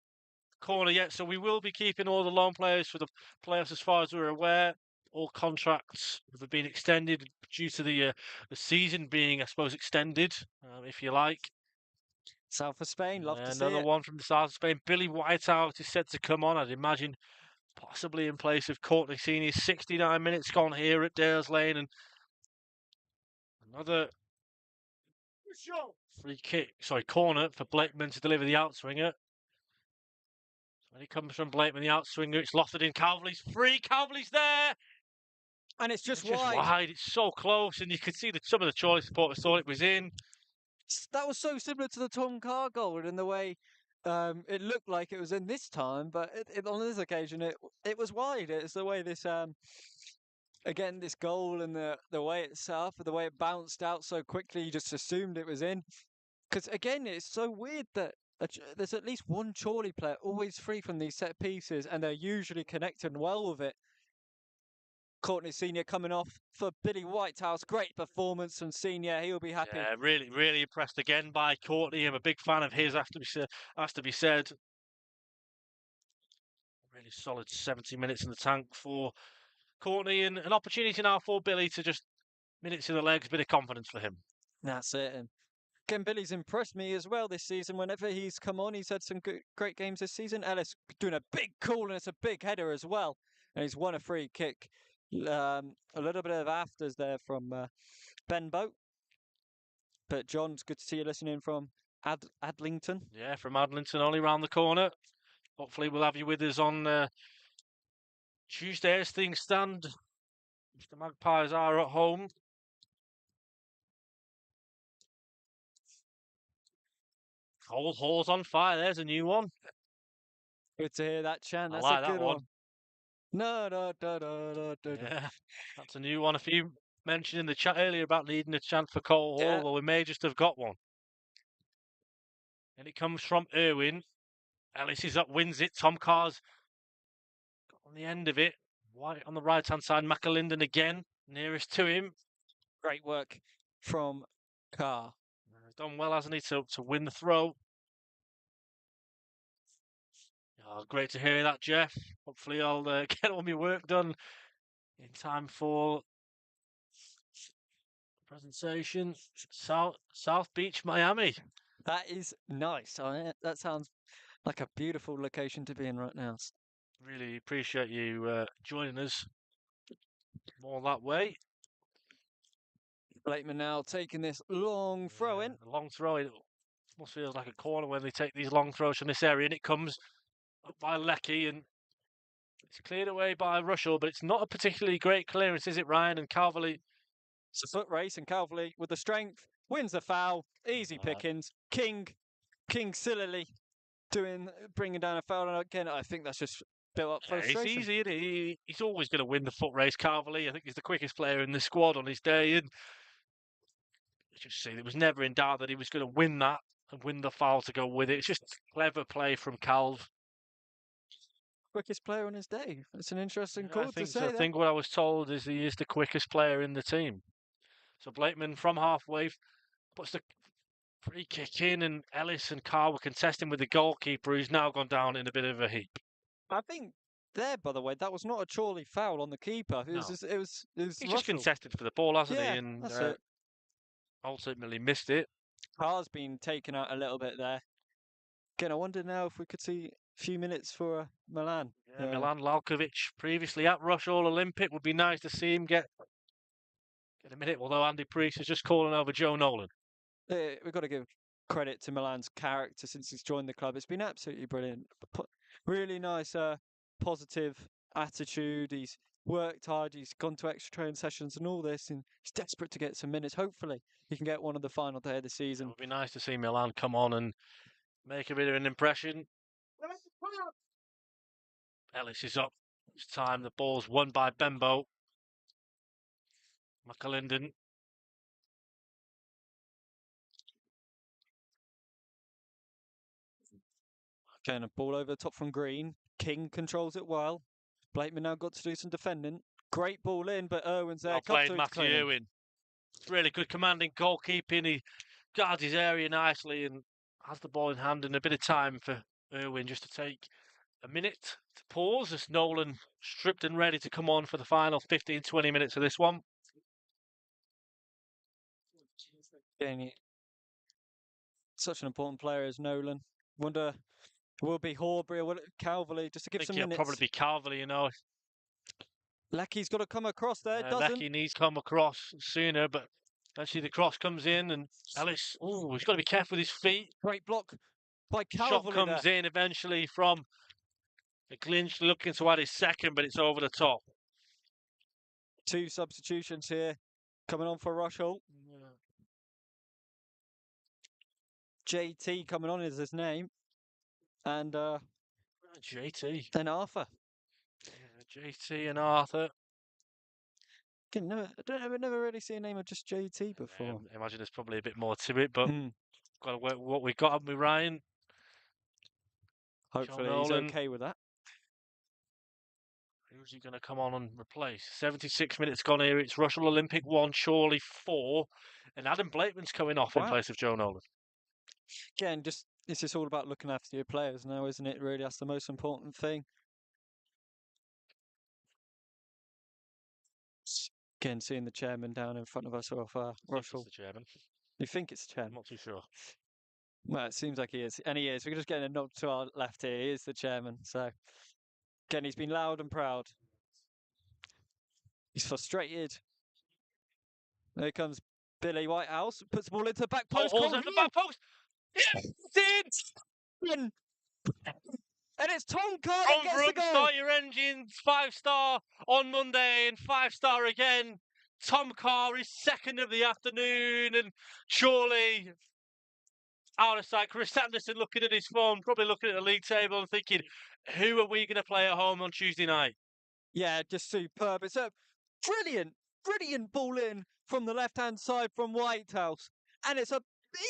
corner yet, so we will be keeping all the lone players for the playoffs as far as we're aware. All contracts have been extended due to the season being, I suppose, extended, if you like. South of Spain, love to see another one from the south of Spain. Billy Whiteout is set to come on, I'd imagine, possibly in place of Courtney Senior. 69 minutes gone here at Dales Lane, and another corner for Blakeman to deliver the outswinger. When it comes from Blakeman, the outswinger, it's lofted in. Calverley's free. Calverley's there. And it's just wide. It's so close, and you could see that some of the Chorley supporters thought it was in. That was so similar to the Tom Carr goal in the way It looked like it was in this time, but on this occasion it was wide. It's the way this again this goal and the way it's set up, the way it bounced out so quickly, you just assumed it was in. Because again, it's so weird that there's at least one Chorley player always free from these set pieces, and they're usually connecting well with it. Courtney Senior coming off for Billy Whitehouse. Great performance from Senior. He'll be happy. Yeah, really, really impressed again by Courtney. I'm a big fan of his, has to be said. Really solid 70 minutes in the tank for Courtney, and an opportunity now for Billy to just minutes in the legs, bit of confidence for him. That's it. And again, Billy's impressed me as well this season. Whenever he's come on, he's had some great games this season. Ellis doing a big call, and it's a big header as well. And he's won a free kick. A little bit of afters there from Ben Boat. But John, it's good to see you listening from Adlington. Yeah, from Adlington, only round the corner. Hopefully we'll have you with us on Tuesday as things stand. If the Magpies are at home. Cold Hall's on fire. There's a new one. Good to hear that chant. That's I like a good that one. No, no, no, no, no, no. Yeah, that's a new one. A few mentioned in the chat earlier about needing a chant for Cold Hall. Yeah. Well, we may just have got one. And it comes from Irwin. Ellis is up, wins it. Tom Carr's got on the end of it. White on the right-hand side. McAlinden again, nearest to him. Great work from Carr. Done well, hasn't he, to win the throw. Oh, great to hear that, Jeff. Hopefully I'll get all my work done in time for presentation. South Beach, Miami. That is nice. That sounds like a beautiful location to be in right now. Really appreciate you joining us more that way. Blakeman now taking this long throw in. A long throw. It must feel like a corner when they take these long throws from this area, and it comes up by Leckie, and it's cleared away by Rushall, but it's not a particularly great clearance, is it, Ryan? And Calverley. It's a foot race, and Calverley with the strength wins the foul. Easy pickings. King sillily bringing down a foul, and again, I think that's just built up frustration. It's easy, isn't it? He's always going to win the foot race, Calverley. I think he's the quickest player in the squad on his day, and just see, it was never in doubt that he was going to win that and win the foul to go with it. It's just clever play from Calv. Quickest player on his day. That's an interesting call to say. I think what I was told is he is the quickest player in the team. So Blakeman from halfway puts the free kick in, and Ellis and Carr were contesting with the goalkeeper, who's now gone down in a bit of a heap. I think there, by the way, that was not a Chorley foul on the keeper. It was He's just contested for the ball, hasn't he? And that's it. Ultimately missed it. Carr's been taken out a little bit there. Again, I wonder now if we could see a few minutes for Milan. Yeah, Milan Lalkovic, previously at Rushall Olympic. Would be nice to see him get a minute, although Andy Priest is just calling over Joe Nolan. We've got to give credit to Milan's character since he's joined the club. It's been absolutely brilliant. Really nice, positive attitude. He's worked hard. He's gone to extra training sessions and all this, and he's desperate to get some minutes. Hopefully, he can get one on the final day of the season. It would be nice to see Milan come on and make a bit of an impression. Ellis is up. It's time. The ball's won by Bembo. McAlinden. Again, a ball over the top from Green. King controls it well. Blakeman now got to do some defending. Great ball in, but Irwin's there. Well played, Matthew Irwin. It's really good commanding goalkeeping. He guards his area nicely and has the ball in hand, and a bit of time for Irwin just to take a minute to pause as Nolan stripped and ready to come on for the final 15-20 minutes of this one. Such an important player as Nolan. Wonder will it be Horbury or will it Calverley just to give some minutes? It'll probably be Calverley, you know. Leckie's got to come across there, doesn't? Leckie needs to come across sooner, but actually the cross comes in, and Ellis, he's got to be careful with his feet. Great block by Calverley. Shot comes in eventually from the clinch, looking to add his second, but it's over the top. 2 substitutions here coming on for Rushall. JT coming on is his name. and JT. then Arthur. Yeah, JT and Arthur. I've never really seen a name of just JT before. I imagine there's probably a bit more to it, but Mm. got to work with what we got, haven't we, Ryan? John Hopefully he's Nolan. okay with that. Who's he going to come on and replace? 76 minutes gone here. It's Rushall Olympic 1, Chorley 4. And Adam Blakeman's coming off in Wow. place of Joe Nolan. Again, it's just all about looking after your players now, isn't it? Really, that's the most important thing. Again, seeing the chairman down in front of us off Rushall. The chairman. You think it's the chairman? I'm not too sure. Well, it seems like he is. And he is. We're just getting a nod to our left here. He is the chairman. So, again, he's been loud and proud. He's frustrated. There comes Billy Whitehouse. Puts the ball into the back post. Holes at the back post. Yeah, it's in! And it's Tom Carr that gets the goal. Start your engines. 5-star on Monday and 5-star again. Tom Carr is second of the afternoon, and Chorley out of sight. Chris Sanderson looking at his phone, probably looking at the league table and thinking, who are we going to play at home on Tuesday night? Yeah, just superb. It's a brilliant ball in from the left-hand side from Whitehouse. And it's a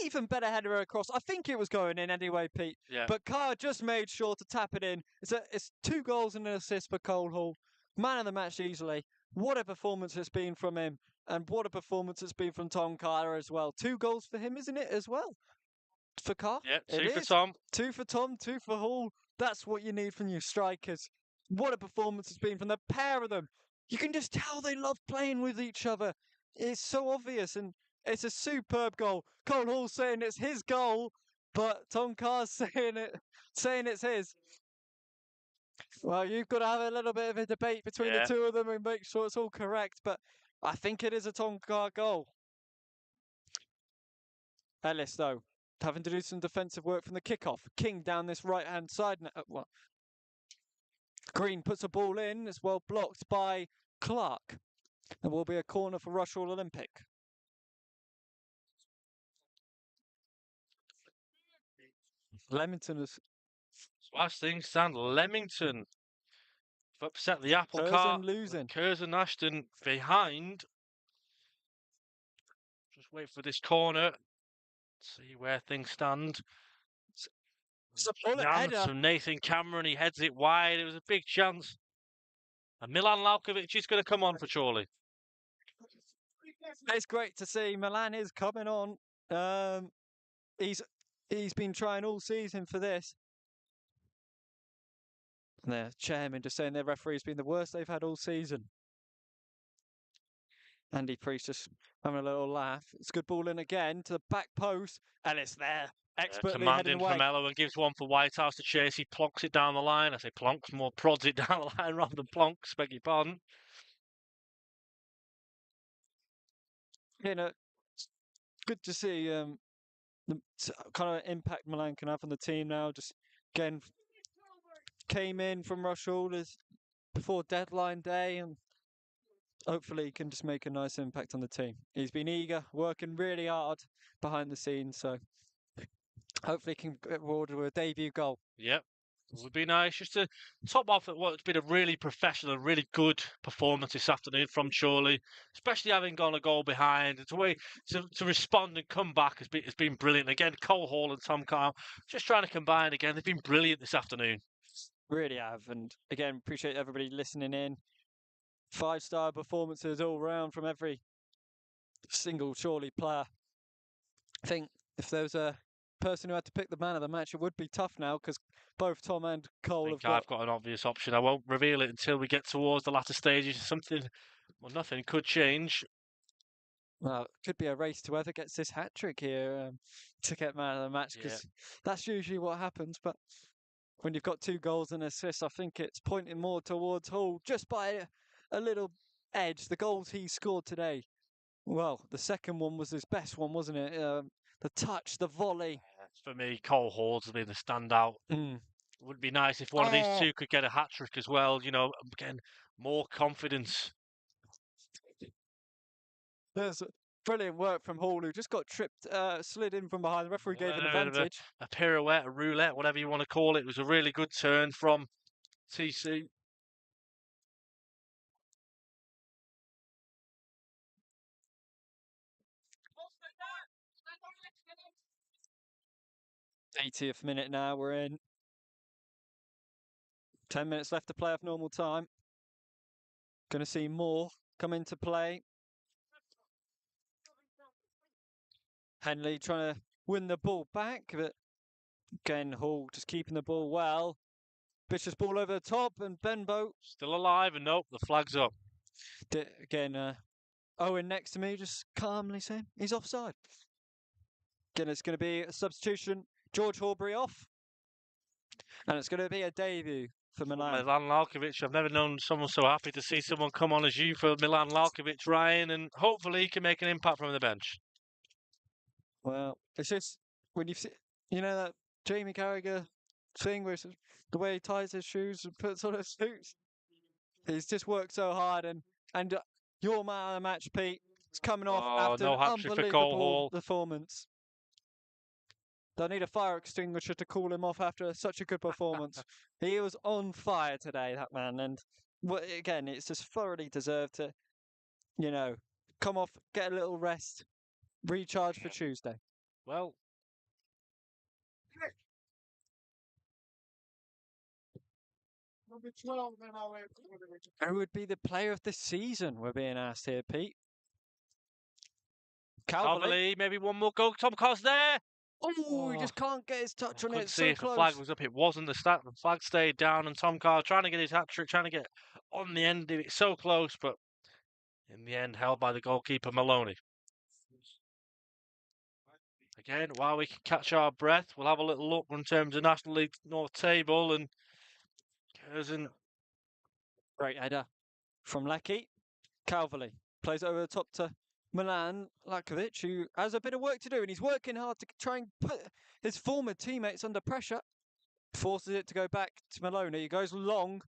even better header across. I think it was going in anyway, Pete. Yeah. But Carr just made sure to tap it in. It's 2 goals and an assist for Cole Hall. Man of the match easily. What a performance it's been from him. And what a performance it's been from Tom Carr as well. 2 goals for him, isn't it, as well? For Carr? Yeah, 2 for is. Tom. 2 for Tom, 2 for Hall. That's what you need from your strikers. What a performance it's been from the pair of them. You can just tell they love playing with each other. It's so obvious, and it's a superb goal. Cole Hall saying it's his goal, but Tom Carr's saying it's his. Well, you've got to have a little bit of a debate between the two of them and make sure it's all correct, but I think it is a Tom Carr goal. Ellis, though, having to do some defensive work from the kickoff. King down this right-hand side. Green puts a ball in. It's well blocked by Clark. There will be a corner for Rushall Olympic. Leamington has... So as things stand, Leamington have upset the apple Curzon cart. losing. Curzon Ashton behind. Just wait for this corner. See where things stand. It's a bullet header from Nathan Cameron. He heads it wide. It was a big chance. And Milan Laukovic is going to come on for Chorley. It's great to see. Milan is coming on. He's been trying all season for this. And the chairman just saying their referee's been the worst they've had all season. Andy Priest just having a little laugh. It's a good ball in again to the back post. And it's there. Expertly headed away. From Mello and gives one for Whitehouse to chase. He plonks it down the line. I say plonks, more prods it down the line rather than plonks. Beg your pardon. You know, it's good to see the kind of impact Milan can have on the team now. Just again, came in from Rushall before deadline day, and hopefully he can just make a nice impact on the team. He's been eager, working really hard behind the scenes, so hopefully he can get rewarded with a debut goal. Yep. It would be nice just to top off at what's been a really professional, really good performance this afternoon from Chorley, especially having gone a goal behind. It's a way to respond and come back has been brilliant. Again, Cole Hall and Tom Carr just trying to combine again. They've been brilliant this afternoon. Really have. And again, appreciate everybody listening in. 5-star performances all round from every single Chorley player. I think if there was a person who had to pick the man of the match, it would be tough now because both Tom and Cole have got... I've got an obvious option. I won't reveal it until we get towards the latter stages. Nothing could change. Well, it could be a race to whoever gets this hat-trick here to get man of the match because that's usually what happens. But when you've got 2 goals and assists, I think it's pointing more towards Hall just by a little edge. The goals he scored today, well, the second one was his best one, wasn't it? The touch, the volley. For me, Cole Hall's been the standout. It would be nice if one of these two could get a hat-trick as well. You know, again, more confidence. There's brilliant work from Hall, who just got tripped, slid in from behind. The referee gave an A bit of advantage. a pirouette, a roulette, whatever you want to call it. It was a really good turn from TC. '80th minute now, we're in. 10 minutes left to play off normal time. Going to see more come into play. Henley trying to win the ball back, but again, Hall just keeping the ball well. Vicious ball over the top, and Benbow Still alive, and nope, the flag's up. Again, Owen next to me just calmly saying he's offside. Again, it's going to be a substitution. George Horbury off. And it's going to be a debut for Milan. Milan Lalkovic. I've never known someone so happy to see someone come on as you for Milan Lalkovic, Ryan, and hopefully he can make an impact from the bench. Well, it's just when you see, you know, that Jamie Carragher thing where it's the way he ties his shoes and puts on his suits. He's just worked so hard, and your man of the match, Pete, is coming off after no an hat-trick for unbelievable performance. They'll need a fire extinguisher to cool him off after such a good performance. He was on fire today, that man, and again, it's just thoroughly deserved to, you know, come off, get a little rest, recharge for Tuesday. Well, who would be the player of the season? We're being asked here, Pete. Calverley, maybe one more goal. Tom Carr's there. Oh, he just can't get his touch on it. Couldn't see so if close. the flag was up. It wasn't. The flag stayed down, and Tom Carr trying to get his hat trick, trying to get on the end of it. So close, but in the end, held by the goalkeeper Maloney. Again, while we can catch our breath, we'll have a little look in terms of National League North table, and Curzon. Great header from Lecky. Calverley plays over the top to Milan Lalkovic, who has a bit of work to do, and he's working hard to try and put his former teammates under pressure. Forces it to go back to Maloney. He goes long.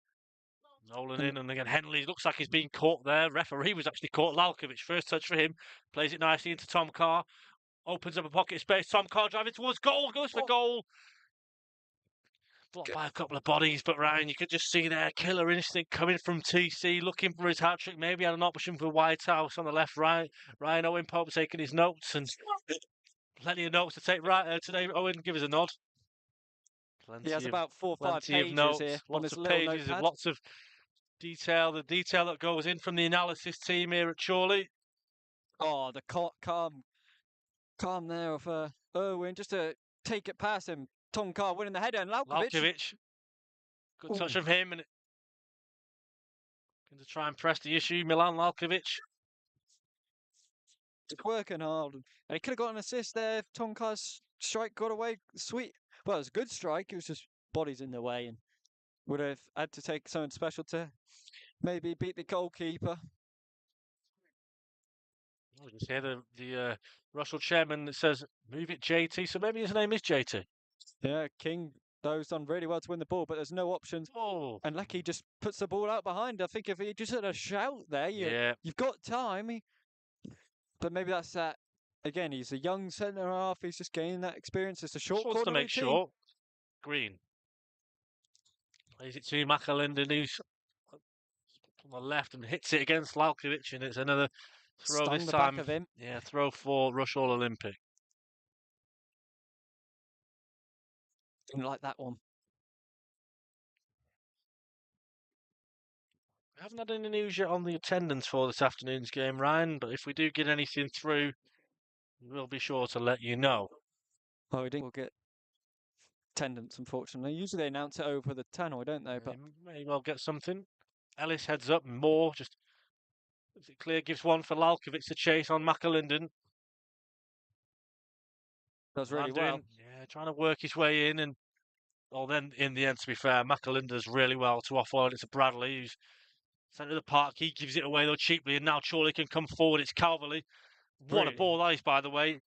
Nolan in, and again, Henley looks like he's been caught there. Referee was actually caught. Lalkovic, first touch for him. Plays it nicely into Tom Carr. Opens up a pocket of space. Tom Carr driving towards goal. Goes for goal. Blocked by a couple of bodies, but Ryan, you could just see there killer instinct coming from TC, looking for his hat trick. Maybe had an option for Whitehouse on the left. Ryan Owen Pope taking his notes, and plenty of notes to take right today. Owen, give us a nod. He has about 4 or 5 pages notes, here on his lots of little pages notepad. of lots of detail. The detail that goes in from the analysis team here at Chorley. Oh, the calm there of Irwin just to take it past him. Tom Carr winning the header, and Lalkovic. Good touch of him, and going to try and press the issue. Milan Lalkovic. Working hard, and he could have got an assist there if Tom Carr's strike got away. Sweet. Well, it was a good strike. It was just bodies in the way, and would have had to take something special to maybe beat the goalkeeper. Oh, you can hear the Rushall chairman that says, "Move it, JT." So maybe his name is JT. Yeah, King, those done really well to win the ball, but there's no options. Oh. And Lecky just puts the ball out behind. I think if he just had a shout there, you've got time. But maybe that's that. Again, he's a young centre half. He's just gaining that experience. It's a short corner to make short. Green. Plays it to McAlinden, who's on the left and hits it against Lalkovic, and it's another throw this time. Back of him. Yeah, throw for Rushall Olympic. Didn't like that one. We haven't had any news yet on the attendance for this afternoon's game, Ryan, but if we do get anything through, we'll be sure to let you know. Oh, we didn't. We'll get attendance, unfortunately. Usually they announce it over the tannoy, don't they? But may well get something. Ellis heads up, more just is it clear, gives one for Lalkovic to chase on McAlinden. Does really well. Yeah, trying to work his way in, and then in the end, to be fair, McAlinden does really well to offload it to Bradley, who's centre of the park. He gives it away though cheaply, and now Chorley can come forward. It's Calverley. What a ball that is, by the way.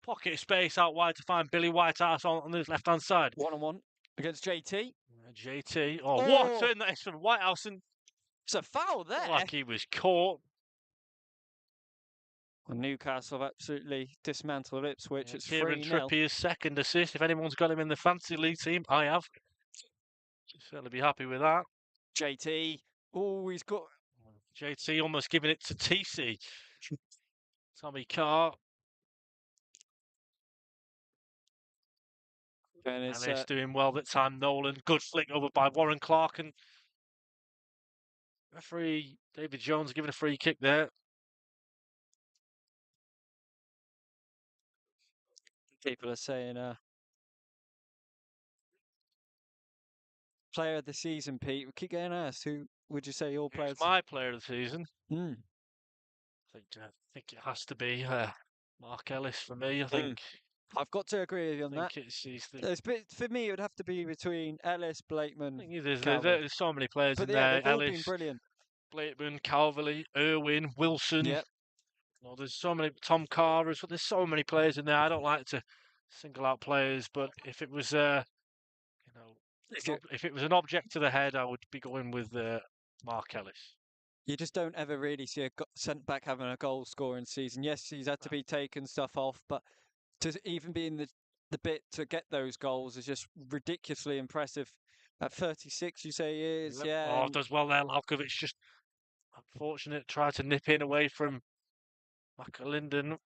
Pocket of space out wide to find Billy Whitehouse on the left-hand side. 1-on-1 against JT. JT. Oh, what a turn that is from Whitehouse. And it's a foul there. like he was caught. Well, Newcastle have absolutely dismantled Ipswich. Yeah, It's Kieran 3-0. Trippier's second assist. If anyone's got him in the fantasy league team, I have. Should certainly be happy with that. JT. Oh, he's got. JT almost giving it to TC. Tommy Carr. And it's Ellis doing well that time. Nolan. Good flick over by Warren Clark. And referee David Jones giving a free kick there. people are saying player of the season, Pete. We keep getting asked, who would you say your player? Who's my player of the season? Mm. I think it has to be Mark Ellis for me. I think I've got to agree with you on that. For me, it would have to be between Ellis, Blakeman. There's so many players in there. They've all been brilliant. Blakeman, Calverley, Irwin, Wilson. Yep. There's so many. Tom Carr. There's so many players in there. I don't like to single out players, but if it was if it was an object to the head, I would be going with Mark Ellis. You just don't ever really see a centre back having a goal scoring season. Yes, he's had to be taking stuff off, but to even be in the bit to get those goals is just ridiculously impressive. At 36, you say he is, yeah. Oh, does well there, Lalkovic. Just unfortunate. Tried to nip in away from McAlinden.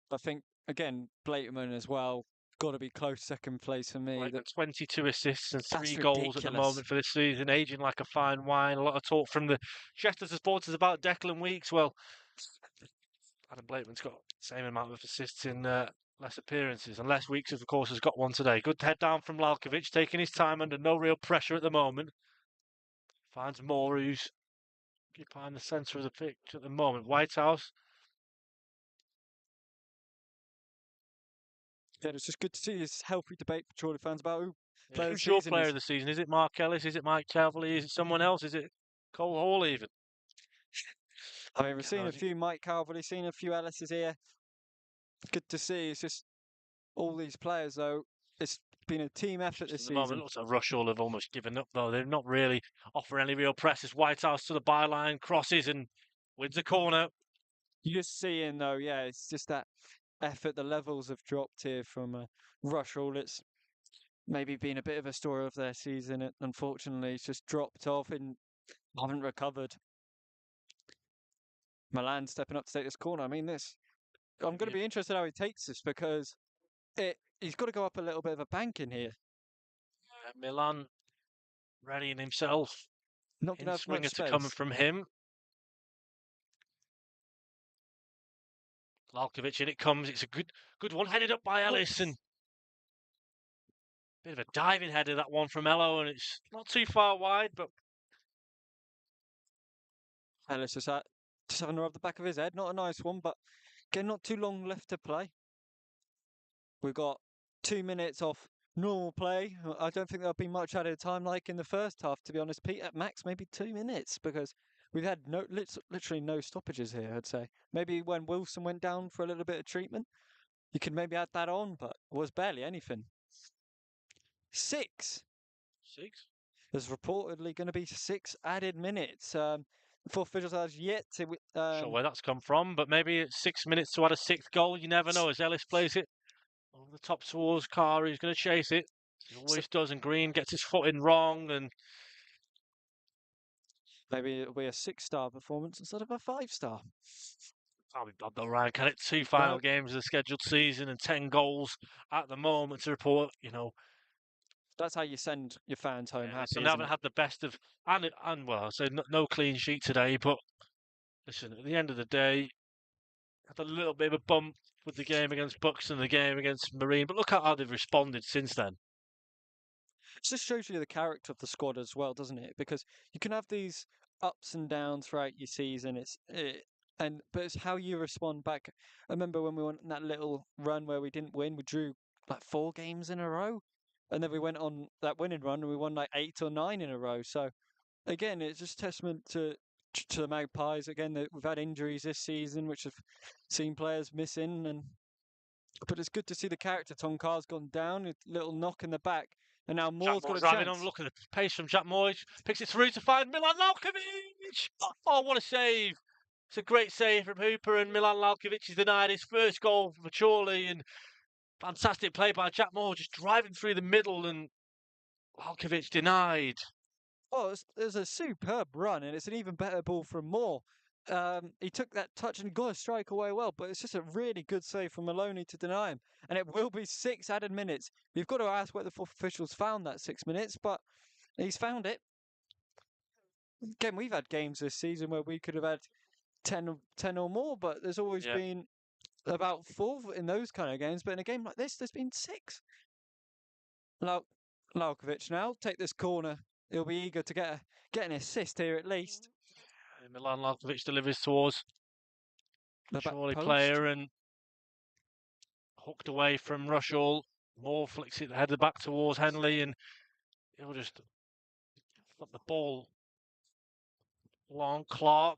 I think again, Blakeman as well. Got to be close second place for me. 22 assists and 3 goals at the moment for this season, aging like a fine wine. A lot of talk from the Chester supporters about Declan Weeks. Well, Adam Blakeman's got the same amount of assists in less appearances, unless Weeks, of course, has got one today. Good head down from Lalkovic, taking his time under no real pressure at the moment. Finds Moore, who's occupying the centre of the pitch at the moment. Whitehouse. Yeah, it's just good to see this healthy debate for Chorley fans about who's your player of the season? Is it Mark Ellis? Is it Mike Calverley? Is it someone else? Is it Cole Hall even? I mean, we've seen a few Mike Calverley, seen a few Ellis's here. Good to see. It's just all these players, though. It's been a team effort this season. At the moment, it looks like Rushall have almost given up, though. They're not really offering any real press. It's Whitehouse to the byline, crosses and wins a corner. You're just seeing, though, yeah, it's just that effort. The levels have dropped here from Rushall. It's maybe been a bit of a story of their season. Unfortunately, it's just dropped off and haven't recovered. Milan stepping up to take this corner. I mean, I'm going to be interested how he takes this because he's got to go up a little bit of a bank in here. Milan readying himself. Not going to have swinger much space. To come from him. Lalkovic in it comes. It's a good one headed up by Ellis and bit of a diving header that one from Ello, and it's not too far wide, but Ellis just having her off the back of his head. Not a nice one, but again, not too long left to play. We've got 2 minutes off normal play. I don't think there'll be much added time like in the first half, to be honest, Pete. At max, maybe 2 minutes because we've had literally no stoppages here, I'd say. Maybe when Wilson went down for a little bit of treatment, you could maybe add that on, but it was barely anything. 6. There's reportedly going to be 6 added minutes. Before officials has yet to. Sure where that's come from, but maybe it's 6 minutes to add a 6th goal. You never know as Ellis plays it over the top towards Carr. He's going to chase it. He always does, and Green gets his foot in wrong, and maybe it'll be a 6-star performance instead of a 5-star. Can't be bad though, Ryan. Can it? 2 final games of the scheduled season and 10 goals at the moment to report. That's how you send your fans home happy. So they haven't had the best of, and well, I say no clean sheet today. But listen, at the end of the day, had a little bit of a bump with the game against Bucks and the game against Marine. But look how they've responded since then. It just shows you the character of the squad as well, doesn't it? Because you can have these ups and downs throughout your season. But it's how you respond back. I remember when we went on that little run where we didn't win. We drew like 4 games in a row. And then we went on that winning run and we won like 8 or 9 in a row. So, again, it's just testament to the Magpies. Again, we've had injuries this season, which have seen players missing. But it's good to see the character. Tom Carr's gone down, a little knock in the back. And now Moore's got a chance. On. Look at the pace from Jack Moore. Picks it through to find Milan Lalkovic. Oh, what a save. It's a great save from Hooper, and Milan Lalkovic is denied his first goal for Chorley, and fantastic play by Jack Moore, just driving through the middle, and Lalkovic denied. Oh, it was a superb run, and it's an even better ball from Moore. He took that touch and got a strike away well, but it's just a really good save from Maloney to deny him. And it will be 6 added minutes. You've got to ask where the fourth officials found that 6 minutes, but he's found it. Again, we've had games this season where we could have had 10 or more, but there's always been about 4 in those kind of games. But in a game like this, there's been 6. Lalkovic now take this corner. He'll be eager to get an assist here at least. Milan Lalkovic delivers towards the Chorley player and hooked away from Rushall. Moore flicks it headed back towards Henley, and he'll just flip the ball long. Clark,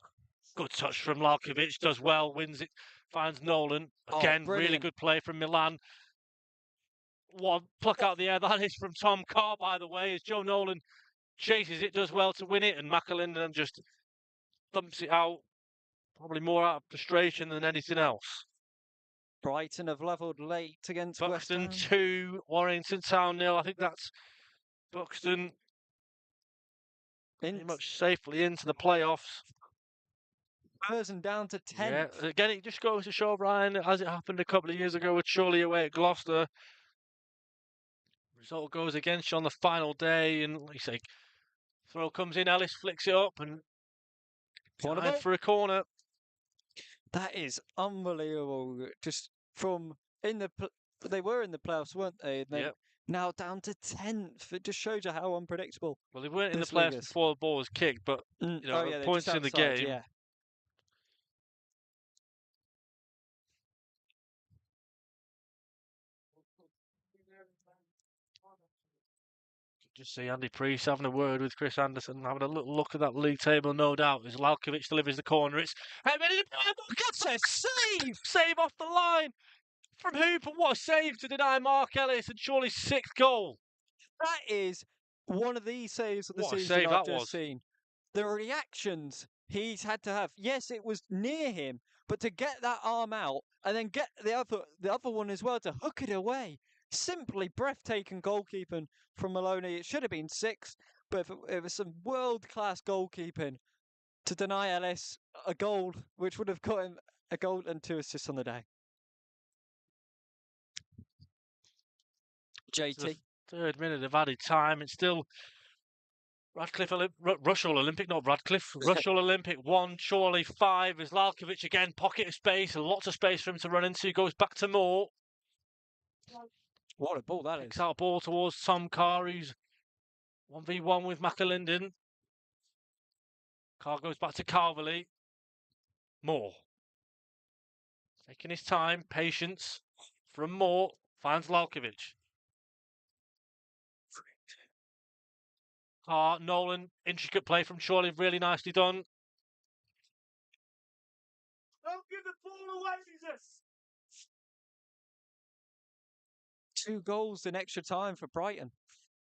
good touch from Lalkovic, does well, wins it, finds Nolan. Again, really good play from Milan. One pluck out the air, that is from Tom Carr, by the way, as Joe Nolan chases it, does well to win it, and McAlinden just thumps it out, probably more out of frustration than anything else. Brighton have levelled late against Buxton West Ham. 2, Warrington Town 0. I think that's Buxton pretty much safely into the playoffs. Curzon down to 10. Yeah, again, it just goes to show, Brian, as it happened a couple of years ago with Chorley away at Gloucester. Result goes against you on the final day, and like you say, throw comes in, Ellis flicks it up, and tied for a corner. That is unbelievable. Just from they were in the playoffs, weren't they? And then now down to 10th. It just shows you how unpredictable. Well, they weren't in the playoffs before the ball was kicked, but you know, points in the game. Yeah. Just see Andy Priest having a word with Chris Anderson, having a little look at that league table, no doubt. As Lalkovic delivers the corner, it's that's a save! Save off the line from Hooper. What a save to deny Mark Ellis and Chorley's 6th goal. That is one of the saves of the season I've just seen. The reactions he's had to have. Yes, it was near him, but to get that arm out and then get the other one as well to hook it away. Simply breathtaking goalkeeping from Maloney. It should have been 6, but it was some world-class goalkeeping to deny Ellis a goal, which would have got him a goal and 2 assists on the day. JT. 3rd minute of added time. It's still Rushall Olympic, not Radcliffe. Rushall Olympic 1, Chorley 5. As Lalkovic again, pocket of space, lots of space for him to run into. Goes back to Moore. What a ball that is. Kicks out a ball towards Tom Carr, who's 1v1 with McAlinden. Carr goes back to Calverley. Moore. Taking his time, patience from Moore. Finds Lalkovic. Carr, Nolan, intricate play from Chorley, really nicely done. Don't give the ball away, Jesus! 2 goals in extra time for Brighton.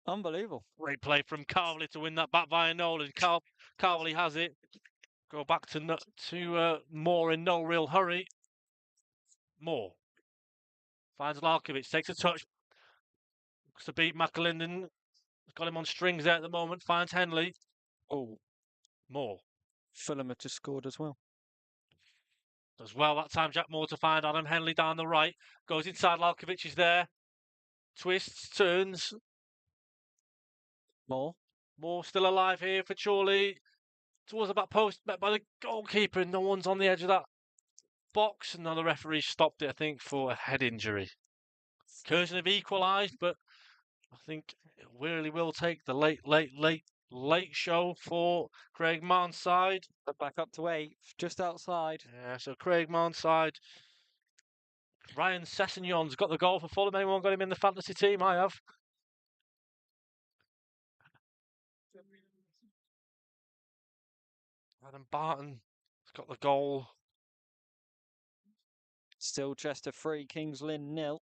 Unbelievable. Great play from Calverley to win that back via Nolan. Calverley has it. Go back to Moore in no real hurry. Moore finds Lalkovic, takes a touch. Looks to beat McAlinden. Got him on strings there at the moment. Finds Henley. Oh, Moore. Fulham have just scored as well. Does well that time, Jack Moore, to find Adam Henley down the right. Goes inside, Lalkovic is there. Twists, turns. Moore still alive here for Chorley. Towards the back post, met by the goalkeeper, and no one's on the edge of that box. And now the referee stopped it, I think, for a head injury. Curzon have equalised, but I think it really will take the late show for Craig Marn's side. Back up to 8, just outside. Yeah, so Craig Marn's side. Ryan Sessegnon's got the goal for Fulham. Anyone got him in the fantasy team? I have. Adam Barton has got the goal. Still Chester 3, Kings Lynn 0.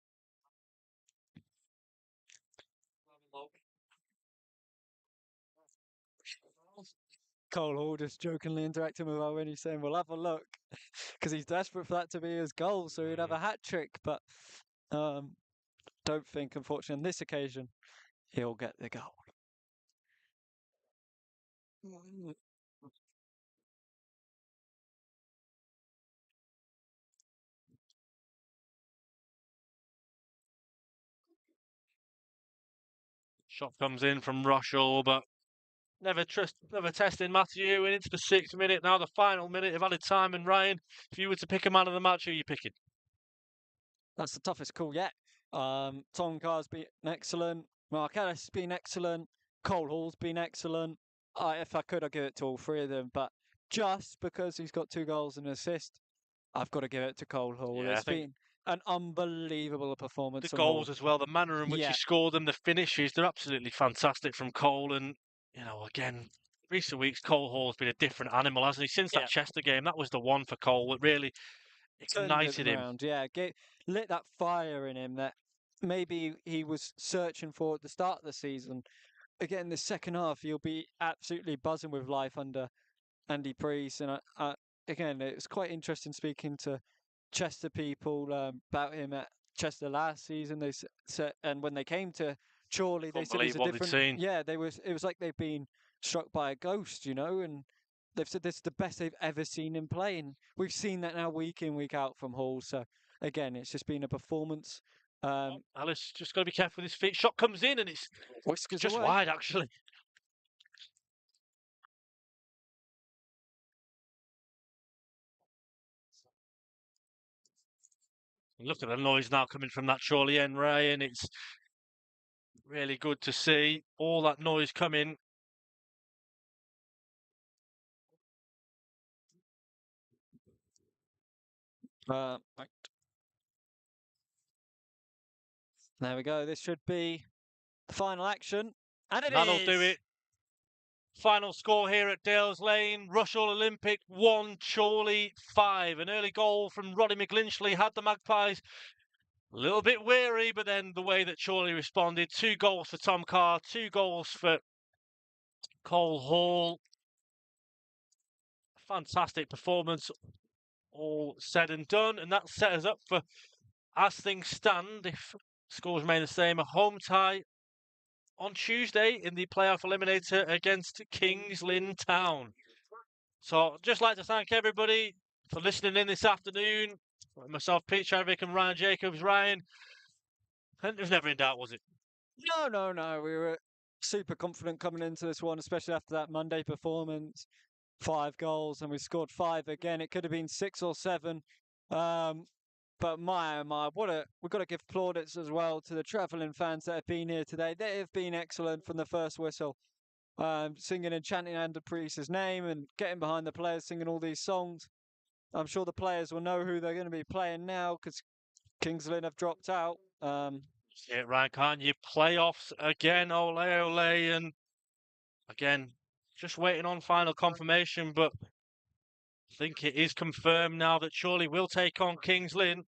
Cole Hall just jokingly interacting with Owen, saying, "We'll have a look," because he's desperate for that to be his goal, so he'd have a hat trick. But don't think, unfortunately, on this occasion, he'll get the goal. Shot comes in from Rushall, but never testing Matthew. And into the 6th minute now, the final minute of added time. And Ryan, if you were to pick a man of the match, who are you picking? That's the toughest call yet. Tom Carr's been excellent. Mark Ellis has been excellent. Cole Hall's been excellent. If I could, I'd give it to all three of them. But just because he's got 2 goals and an assist, I've got to give it to Cole Hall. Yeah, It's been an unbelievable performance the from goals Hall. as well, the manner in which he scored them, the finishes, they're absolutely fantastic from Cole. And, again, recent weeks, Cole Hall's been a different animal, hasn't he? Since that Chester game, that was the one for Cole that really ignited him. Around. Yeah, lit that fire in him that maybe he was searching for at the start of the season. Again, the second half, he'll be absolutely buzzing with life under Andy Priest. And again, it's quite interesting speaking to Chester people about him at Chester last season. They said, and when they came to Chorley, they said it was a different. Yeah, it was like they've been struck by a ghost, and they've said this is the best they've ever seen him play, and we've seen that now week in, week out from Hall. So again, it's just been a performance. Alice just got to be careful with his feet. Shot comes in and it's just away. wide, actually. Look at the noise now coming from that Chorley end, Ray, and it's really good to see all that noise coming. Right. There we go. This should be the final action. And That'll do it. Final score here at Dales Lane. Rushall Olympic 1, Chorley 5. An early goal from Roddy McGlinchley had the Magpies a little bit weary, but then the way that Chorley responded, 2 goals for Tom Carr, 2 goals for Cole Hall. Fantastic performance, all said and done, and that set us up for, as things stand, if scores remain the same, a home tie on Tuesday in the playoff eliminator against Kings Lynn Town. So I'd just like to thank everybody for listening in this afternoon. Myself, Pete Tscherewik, and Ryan Jacobs. Ryan, it was never in doubt, was it? No. We were super confident coming into this one, especially after that Monday performance. 5 goals, and we scored 5 again. It could have been 6 or 7. But my, we've got to give plaudits as well to the travelling fans that have been here today. They have been excellent from the first whistle, singing and chanting Andy Priest's name and getting behind the players, singing all these songs. I'm sure the players will know who they're going to be playing now because Kings Lynn have dropped out. Yeah, Ryan, can't you? Playoffs again, ole, and again, just waiting on final confirmation, but I think it is confirmed now that Chorley will take on Kings Lynn.